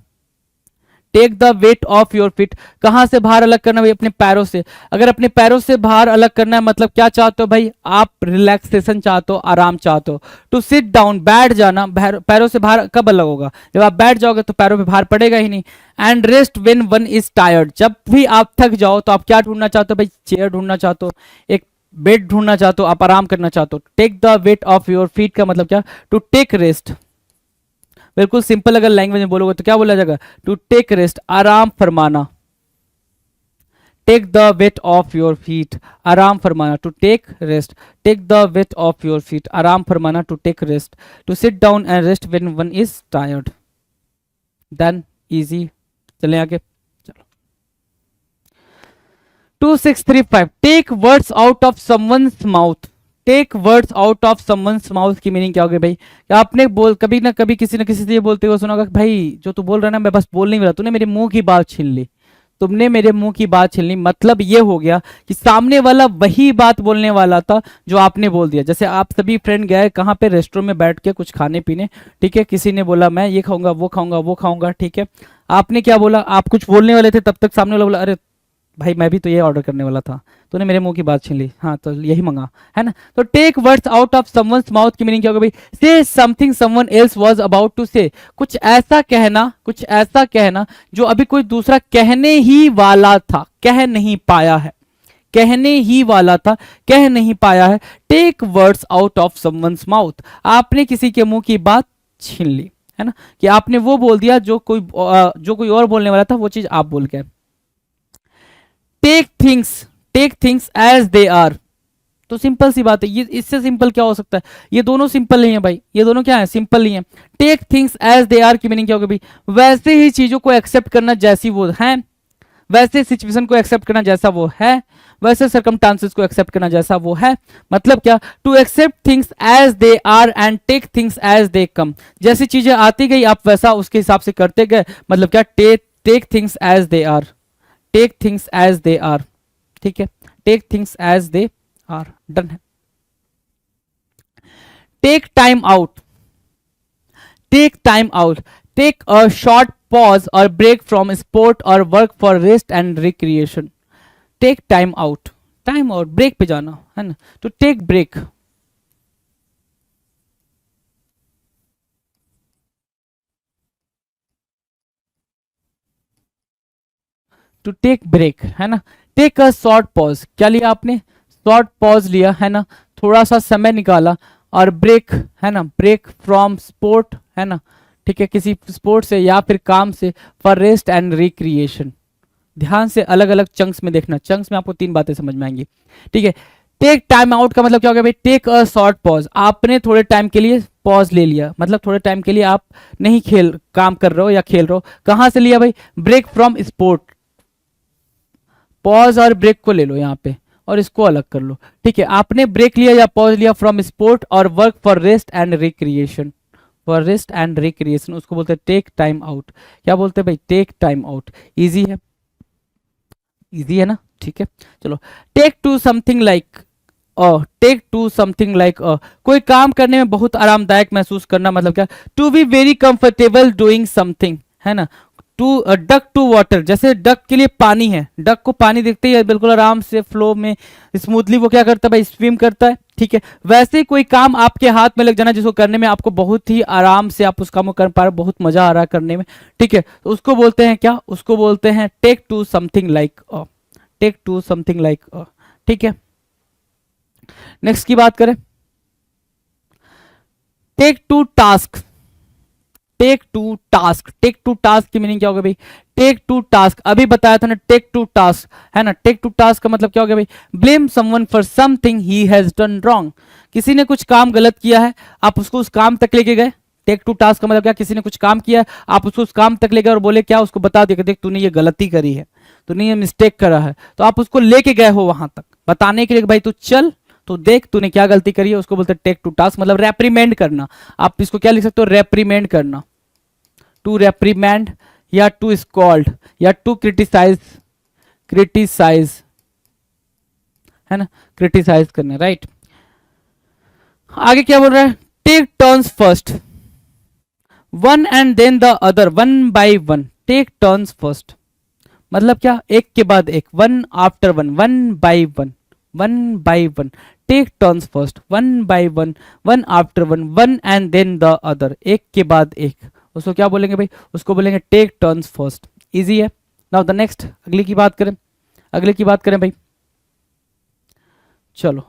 Speaker 2: take the weight off your feet, कहां से भार अलग करना भाई, अपने पैरों से। अगर अपने पैरों से भार अलग करना है, मतलब क्या चाहते हो भाई, आप रिलैक्सेशन चाहते हो, आराम चाहते हो। टू सिट डाउन, बैठ जाना, पैरों से भार कब अलग होगा, जब आप बैठ जाओगे तो पैरों पे भार पड़ेगा ही नहीं। And rest when one is tired, जब भी आप थक जाओ तो आप क्या ढूंढना चाहते हो भाई, चेयर ढूंढना चाहते हो, एक बेड ढूंढना चाहते हो, आप आराम करना चाहते हो। Take the weight off your feet का मतलब क्या, टू टेक रेस्ट। बिल्कुल सिंपल अगर लैंग्वेज में बोलोगे तो क्या बोला जाएगा, टू टेक रेस्ट, आराम फरमाना। Take the weight off your feet, आराम फरमाना, to take rest, take the weight off your feet, आराम फरमाना, to take rest, to sit down and rest when one is tired. Done, easy. चलें आगे, चलो 2635, take words out of someone's mouth. Take words out of someone's mouth की meaning क्या होगी भाई, आपने बोल कभी ना कभी किसी ना किसी से ये बोलते हुए सुना होगा, भाई जो तू बोल रहा है ना मैं बस बोल नहीं रहा, तूने मेरे मुंह की बात छीन ली, तुमने मेरे मुंह की बात छीन ली। मतलब ये हो गया कि सामने वाला वही बात बोलने वाला था जो आपने बोल दिया। जैसे आप सभी फ्रेंड गए कहाँ पे, रेस्टोरेंट में बैठ के कुछ खाने पीने, ठीक है, किसी ने बोला मैं ये खाऊंगा वो खाऊंगा वो खाऊंगा, ठीक है, आपने क्या बोला, आप कुछ बोलने वाले थे, तब तक सामने वाला बोला अरे भाई मैं भी तो ये ऑर्डर करने वाला था, तूने मेरे मुंह की बात छीन ली, हाँ तो यही मंगा, है ना। तो take words out of someone's mouth की मीनिंग क्या होगा भाई, say something someone else was about to say, कुछ ऐसा कहना, कुछ ऐसा कहना जो अभी कोई दूसरा कहने ही वाला था, कह नहीं पाया है, कहने ही वाला था, कह नहीं पाया है। Take words out of someone's mouth, आपने किसी के मुंह की बात छीन ली, है ना, कि आपने वो बोल दिया जो कोई और बोलने वाला था, वो चीज आप बोल गए। Take things as they are, तो सिंपल सी बात है, ये इससे सिंपल क्या हो सकता है, ये दोनों सिंपल नहीं है भाई, ये दोनों क्या है, सिंपल नहीं है। Take things as they are की मीनिंग क्या होगी भाई, वैसे ही चीजों को एक्सेप्ट करना जैसी वो है, वैसे सिचुएशन को एक्सेप्ट करना जैसा वो है, वैसे सर्कमस्टांसेस को एक्सेप्ट करना जैसा वो है। मतलब क्या, to accept things as they are and take things as they come, जैसी चीजें आती गई आप वैसा उसके हिसाब से करते गए। मतलब क्या, take things as they are, take things as they are, ठीक है, take things as they are, done है। Take time out, take time out, take a short pause और ब्रेक फ्रॉम स्पोर्ट और work for rest and recreation. Take time out, time out break पे जाना, है ना, तो take break. To take break, है ना। टेक अ शॉर्ट पॉज, क्या लिया आपने, शॉर्ट पॉज लिया, है ना, थोड़ा सा समय निकाला। और ब्रेक, है ना, ब्रेक फ्रॉम स्पोर्ट, है ना, ठीक है, किसी स्पोर्ट से या फिर काम से, फॉर रेस्ट एंड रिक्रिएशन। ध्यान से अलग अलग चंक्स में देखना, चंक्स में आपको तीन बातें समझ में आएंगी, ठीक है। टेक टाइम आउट का मतलब क्या हो गया भाई, टेक अ शॉर्ट पॉज, आपने थोड़े टाइम के लिए पॉज ले लिया, मतलब थोड़े टाइम के लिए आप नहीं काम कर रहे हो या खेल रहे हो। कहां से लिया भाई, ब्रेक फ्रॉम स्पोर्ट, पॉज और ब्रेक को ले लो यहाँ पे और इसको अलग कर लो, ठीक है। आपने ब्रेक लिया या पॉज लिया फ्रॉम स्पोर्ट और work for rest and recreation, for rest and recreation, उसको बोलते हैं टेक टाइम आउट। क्या बोलते हैं भाई, टेक टाइम आउट। इजी है, इजी है ना, ठीक है। चलो, take to something like take to something like कोई काम करने में बहुत आरामदायक महसूस करना, मतलब क्या, to be very comfortable doing something, है ना। टू डक टू वाटर, जैसे डक के लिए पानी है, डक को पानी देखते ही बिल्कुल आराम से फ्लो में स्मूथली वो क्या करता है भाई, स्विम करता है, ठीक है। वैसे ही कोई काम आपके हाथ में लग जाना जिसको करने में आपको बहुत ही आराम से आप उस काम को कर पा रहे हो, बहुत मजा आ रहा है करने में, ठीक है, तो उसको बोलते हैं क्या, उसको बोलते हैं take to something like take to something like, ठीक है। नेक्स्ट की बात करें, take to task, take to task, take to task की मीनिंग क्या होगा भाई, टेक टू टास्क, अभी बताया था ना, टेक टू टास्क, है ना। टेक टू टास्क का मतलब क्या होगा भाई, blame someone for something he has done wrong, किसी ने कुछ काम गलत किया है, आप उसको उस काम तक लेके गए। टेक टू टास्क का मतलब क्या, किसी ने कुछ काम किया है, आप उसको उस काम तक ले गए और बोले क्या, उसको बता दिया कि देख तूने ये गलती करी है, तूने ये मिस्टेक करा है, तो आप उसको लेके गए हो वहां तक बताने के लिए कि भाई तू चल, तो देख तूने क्या गलती करी है, उसको बोलते हैं टेक टू टास्क, मतलब रेप्रीमेंड करना। आप इसको क्या लिख सकते हो, रेप्रीमेंड करना, टू रेप्रीमेंड या टू स्कॉल्ड या टू क्रिटिसाइज, क्रिटिसाइज, है ना, क्रिटिसाइज करना, राइट। आगे क्या बोल रहा है, take turns first, one and then the other, one by one, take turns first, मतलब क्या, एक के बाद एक, one after one, one by one, one by one, take turns first, one by one, one after one, one and then the other, एक के बाद एक, उसको क्या बोलेंगे भाई, उसको बोलेंगे टेक टर्न्स फर्स्ट। इजी है। नाउ द नेक्स्ट, अगली की बात करें, अगले की बात करें भाई, चलो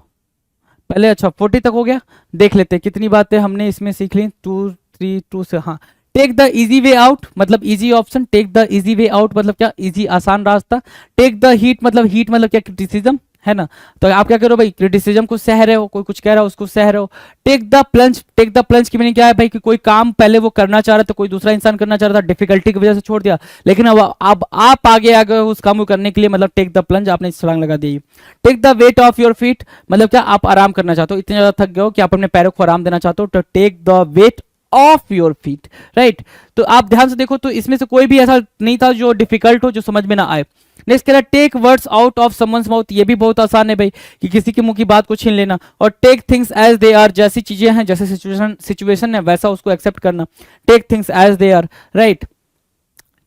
Speaker 2: पहले अच्छा 40 तक हो गया, देख लेते हैं कितनी बातें हमने इसमें सीख ली, 2 3 2 से, हाँ। Take the easy way out, मतलब easy option, take the easy way out मतलब क्या, इजी आसान रास्ता। टेक द हीट मतलब क्या, क्रिटिसिज्म, है ना, तो आप क्या करो भाई, क्रिटिसिज्म को सह रहे हो, कोई कुछ कह रहा हो उसको सह रहे हो। Take the plunge, take the plunge की मीनिंग क्या है भाई, कि कोई काम पहले वो करना चाह रहा था, कोई दूसरा इंसान करना चाह रहा था, डिफिकल्टी की वजह से छोड़ दिया, लेकिन अब आप आगे आ गए उस काम को करने के लिए, मतलब टेक द प्लंज, आपने छलांग लगा दी। Take the weight off your feet, मतलब क्या, आप आराम करना चाहते हो, इतने ज्यादा थक गए हो कि आप अपने पैरों को आराम देना चाहते हो, तो take the weight off your feet, right. तो आप ध्यान से देखो, तो इसमें से कोई भी ऐसा नहीं था जो डिफिकल्ट हो, जो समझ में ना आए। नेक्स्ट कह रहा है take words out of someone's mouth, ये भी बहुत आसान है भाई, कि किसी के मुंह की बात को छीन लेना। और take things as they are, जैसी चीजें हैं, जैसे सिचुएशन है वैसा उसको एक्सेप्ट करना, take things as they are, right.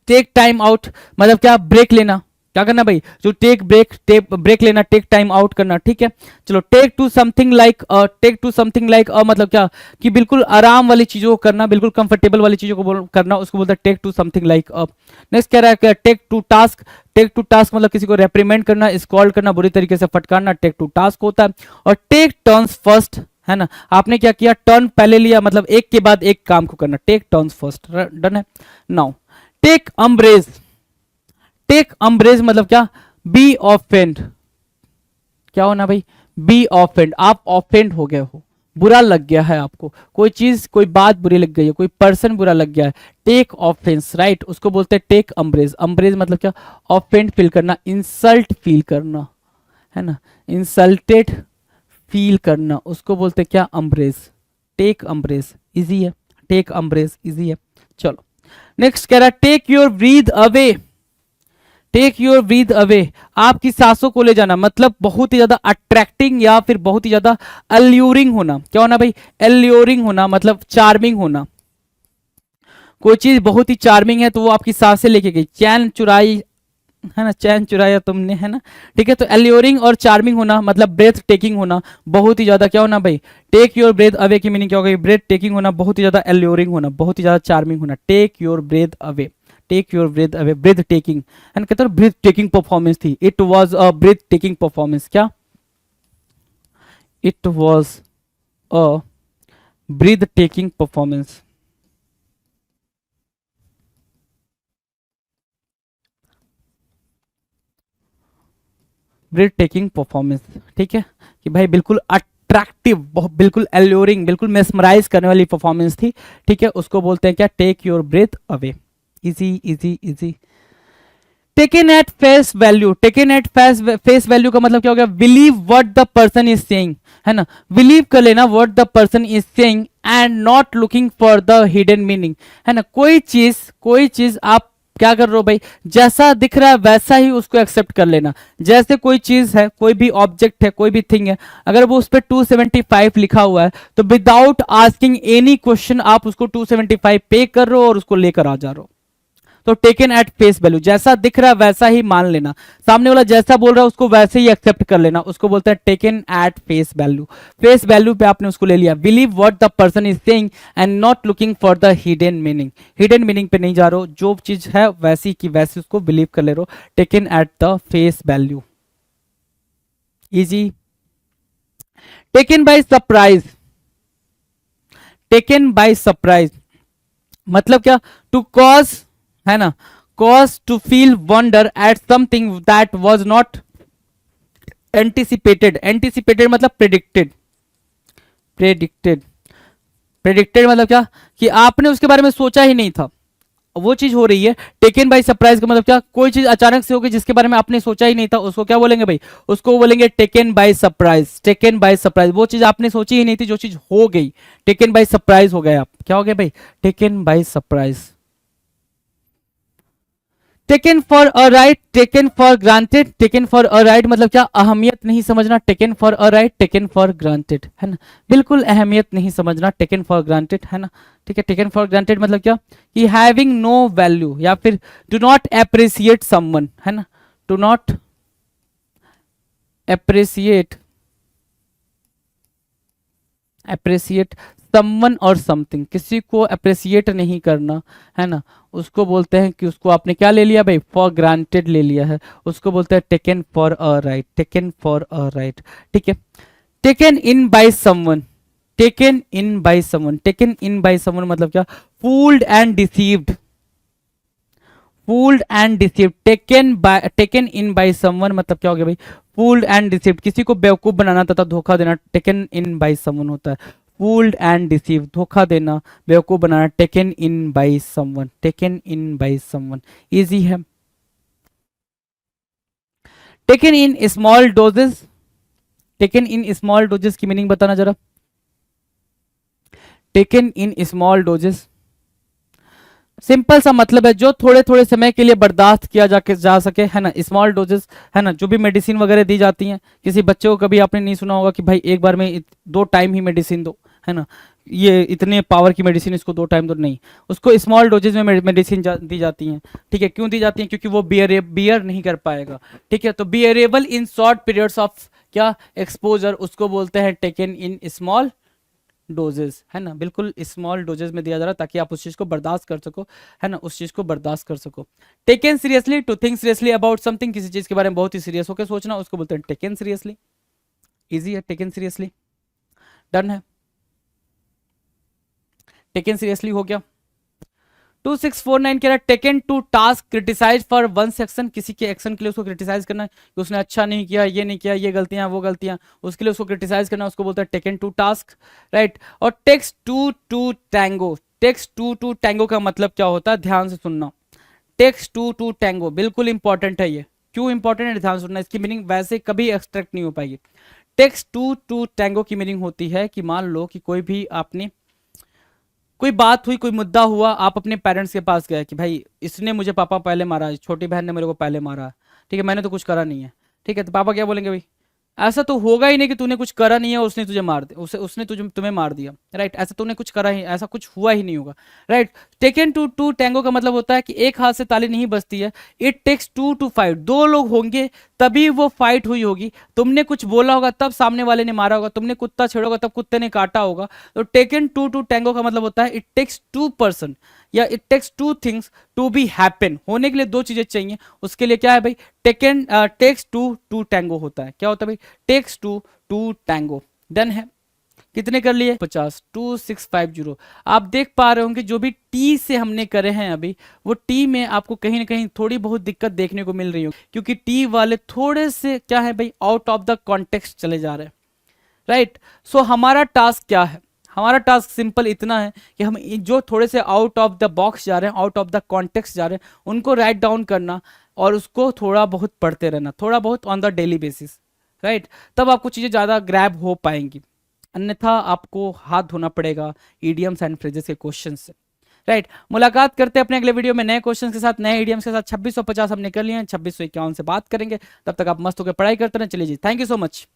Speaker 2: Take time out मतलब क्या, ब्रेक लेना, क्या करना भाई, जो टेक ब्रेक लेना, टेक टाइम आउट करना, ठीक है। चलो, take to something like, take to something like मतलब क्या, कि बिल्कुल आराम वाली चीजों को करना, बिल्कुल कंफर्टेबल वाली चीजों को करना, उसको बोलता है take to something like. Next कह रहा है take to task, take to task मतलब किसी को रेप्रीमेंड करना, स्कॉल्ड करना, बुरी तरीके से फटकारना, टेक टू टास्क होता है। और टेक टर्न्स फर्स्ट, है ना, आपने क्या किया, टर्न पहले लिया, मतलब एक के बाद एक काम को करना, टेक टर्न्स फर्स्ट, डन है। Now take umbrage, take umbrage मतलब क्या, बी ऑफेंड, क्या होना भाई, बी ऑफेंड, आप ऑफेंड हो गए हो, बुरा लग गया है आपको, कोई चीज कोई बात बुरी लग गई है, कोई पर्सन बुरा लग गया है, टेक ऑफेंस, राइट, उसको बोलते हैं टेक अम्ब्रेज। अम्ब्रेज मतलब क्या, ऑफेंड फील करना, इंसल्ट फील करना, है ना, इंसल्टेड फील करना, उसको बोलते हैं क्या, अम्ब्रेज, टेक अम्ब्रेज। इजी है, टेक अम्ब्रेज इजी है। चलो नेक्स्ट कह रहा है take your breath away, take your breath away, आपकी सांसों को ले जाना, मतलब बहुत ही ज्यादा अट्रैक्टिंग या फिर बहुत ही ज्यादा अल्यूरिंग होना, क्या होना भाई, अल्यूरिंग होना, मतलब चार्मिंग होना, कोई चीज बहुत ही चार्मिंग है तो वो आपकी सांसें लेके गई, चैन चुराई, है ना, चैन चुराया तुमने, है ना, ठीक है। तो एल्योरिंग और चार्मिंग होना मतलब ब्रेथ टेकिंग होना, बहुत ही ज्यादा क्या होना भाई, टेक योर ब्रेथ अवे की मीनिंग क्या होगा, ब्रेथ टेकिंग होना, बहुत ही ज्यादा एल्योरिंग होना, बहुत ही ज्यादा चार्मिंग होना, take your breath away, take your breath away, breathtaking, and कहते हैं ब्रेथ टेकिंग परफॉर्मेंस थी, it was a breathtaking performance, क्या, it was a breathtaking performance. Breathtaking performance, ठीक है, कि भाई बिल्कुल अट्रैक्टिव, बिल्कुल एल्योरिंग, बिल्कुल मेस्मराइज करने वाली परफॉर्मेंस थी, ठीक है, उसको बोलते हैं क्या, take your breath away. Easy easy easy. Taken at face value, taken at face value का मतलब क्या हो गया, believe what the person is saying, है ना, बिलीव कर लेना what the person is saying and not looking for the hidden meaning, है ना, कोई चीज आप क्या कर रहे हो भाई, जैसा दिख रहा है वैसा ही उसको एक्सेप्ट कर लेना। जैसे कोई चीज है, कोई भी ऑब्जेक्ट है, कोई भी थिंग है, अगर वो उस पर 275 लिखा हुआ है तो विदाउट आस्किंग एनी क्वेश्चन आप उसको 275 पे कर रहे हो और उसको लेकर आ जा रहे हो। तो टेकन एट फेस वैल्यू, जैसा दिख रहा है वैसा ही मान लेना, सामने वाला जैसा बोल रहा है उसको वैसे ही एक्सेप्ट कर लेना, उसको बोलते हैं taken at face value. Face value पे आपने उसको ले लिया। Believe what the person is saying and not looking for the hidden meaning, hidden meaning पे नहीं जा रहे हो, जो चीज है वैसी की वैसी उसको बिलीव कर ले रहे हो। Taken at the face value, easy. Taken by surprise, taken by surprise मतलब क्या, टू कॉज, है ना, cause to feel wonder at something that was not anticipated, anticipated मतलब प्रेडिक्टेड, प्रेडिक्टेड, प्रेडिक्टेड मतलब क्या, कि आपने उसके बारे में सोचा ही नहीं था, वो चीज हो रही है। टेकन बाय सरप्राइज का मतलब क्या, कोई चीज अचानक से होगी जिसके बारे में आपने सोचा ही नहीं था, उसको क्या बोलेंगे भाई, उसको बोलेंगे taken by surprise. Taken by surprise, वो चीज आपने सोची ही नहीं थी, जो चीज हो गई, टेकन बाय सरप्राइज हो गए आप, क्या हो गया भाई, taken by surprise. Taken for a right, taken for granted, taken for a right मतलब क्या, अहमियत नहीं समझना, taken for a right, taken for granted, है ना, बिल्कुल अहमियत नहीं समझना, टेकन फॉर ग्रांटेड, है ना, ठीक है। टेकन फॉर ग्रांटेड मतलब क्या, कि हैविंग नो वैल्यू, या फिर डू नॉट अप्रिसिएट समवन, है ना, do not appreciate, appreciate someone और समथिंग, किसी को अप्रिसिएट नहीं करना, है ना, उसको बोलते हैं कि उसको आपने क्या ले लिया भाई, फॉर ग्रांटेड ले लिया है, उसको बोलते हैं taken for a right, taken for a right, ठीक है। Taken in by someone, taken in by someone, taken in by someone मतलब क्या, fooled and deceived, fooled and deceived, taken in by someone मतलब क्या हो गया भाई, फूल्ड एंड डिसीव्ड, किसी को बेवकूफ बनाना तथा धोखा देना, टेकन इन बाय समवन होता है। फूल्ड एंड डिसीव, धोखा देना, बेवकूफ बनाना, taken in by someone, taken in by someone, easy है। Taken in small doses, taken in small doses की मीनिंग बताना जरा। Taken in small doses simple सा मतलब है जो थोड़े थोड़े समय के लिए बर्दाश्त किया जा सके, है ना, स्मॉल डोजेस, है ना, जो भी मेडिसिन वगैरह दी जाती हैं, किसी बच्चे को कभी आपने नहीं सुना होगा कि भाई एक बार में 2 टाइम ही मेडिसिन दो, है ना, ये इतने पावर की मेडिसिन इसको 2 टाइम दो, नहीं, उसको स्मॉल डोजेज में मेडिसिन दी जाती हैं, ठीक है। क्यों दी जाती हैं, क्योंकि वो बियर नहीं कर पाएगा, ठीक है। तो bearable in short periods of क्या, एक्सपोजर, उसको बोलते हैं टेकन इन स्मॉल डोजेस, है ना, बिल्कुल स्मॉल डोजेस में दिया जा रहा है ताकि आप उस चीज को बर्दाश्त कर सको, है ना, उस चीज को बर्दाश्त कर सको। Taken seriously, to think seriously about something, किसी चीज के बारे में बहुत ही सीरियस होकर सोचना, उसको बोलते हैं टेकन सीरियसली, इजी है, टेकन सीरियसली, डन है, टेकन सीरियसली हो गया। 2649 कह रहा है taken to task criticise for one section, किसी के एक्शन के लिए उसको क्रिटिसाइज करना है कि उसने अच्छा नहीं किया, ये नहीं किया, ये गलतियां वो गलतियां, उसके लिए उसको क्रिटिसाइज करना, उसको बोलते हैं टेकन टू टास्क, राइट। और takes two to tango, takes two to tango का मतलब क्या होता है, ध्यान से सुनना, टेक्स टू टू टैंगो बिल्कुल इंपॉर्टेंट है, ये क्यों इंपॉर्टेंट है ध्यान सुनना, इसकी मीनिंग वैसे कभी एक्सट्रैक्ट नहीं हो पाएगी। टेक्स टू टू टैंगो की मीनिंग होती है कि मान लो कि कोई भी आपने, कोई बात हुई, कोई मुद्दा हुआ, आप अपने पेरेंट्स के पास गए कि भाई इसने मुझे, पापा पहले मारा, छोटी बहन ने मेरे को पहले मारा, ठीक है, मैंने तो कुछ करा नहीं है, ठीक है, तो पापा क्या बोलेंगे, भाई ऐसा तो होगा ही नहीं कि तूने कुछ करा नहीं है, उसने तुझे मार दिया, उसने तुम्हें मार दिया, राइट, ऐसा तूने कुछ करा ही, ऐसा कुछ हुआ ही नहीं होगा, right. Taken two to tango का मतलब होता है कि एक हाथ से ताली नहीं बजती है, it takes two to fight, 2 लोग होंगे तभी वो फाइट हुई होगी, तुमने कुछ बोला होगा तब सामने वाले ने मारा होगा, तुमने कुत्ता छेड़ा होगा तब कुत्ते ने काटा होगा। तो टेकन टू टू टैंगो का मतलब होता है इट टेक्स 2 पर्सन या it takes 2 things to be happen, होने के लिए 2 चीजें चाहिए, उसके लिए क्या है भाई, taken takes two to tango होता है, क्या होता है भाई, takes two to tango, done है। कितने कर लिए 50, 2650। आप देख पा रहे होंगे जो भी टी से हमने करे हैं अभी, वो टी में आपको कहीं ना कहीं थोड़ी बहुत दिक्कत देखने को मिल रही हो, क्योंकि टी वाले थोड़े से क्या है भाई, आउट ऑफ द कॉन्टेक्स्ट चले जा रहे हैं, राइट। सो हमारा टास्क क्या है, हमारा टास्क सिंपल इतना है कि हम जो थोड़े से आउट ऑफ द बॉक्स जा रहे हैं, आउट ऑफ द कॉन्टेक्स्ट जा रहे हैं, उनको राइट डाउन करना और उसको थोड़ा बहुत पढ़ते रहना, थोड़ा बहुत on the daily basis, right. तब आपको चीज़ें ज़्यादा ग्रैब हो पाएंगी, अन्यथा आपको हाथ धोना पड़ेगा ईडियम्स एंड फ्रेजेस के क्वेश्चन से, राइट। मुलाकात करते हैं अपने अगले वीडियो में नए क्वेश्चन के साथ, नए ईडियम्स के साथ। 2650 हमने कर लिए हैं, 2651 से बात करेंगे। तब तक आप मस्त होकर पढ़ाई करते रहें। चलिए जी, थैंक यू सो मच।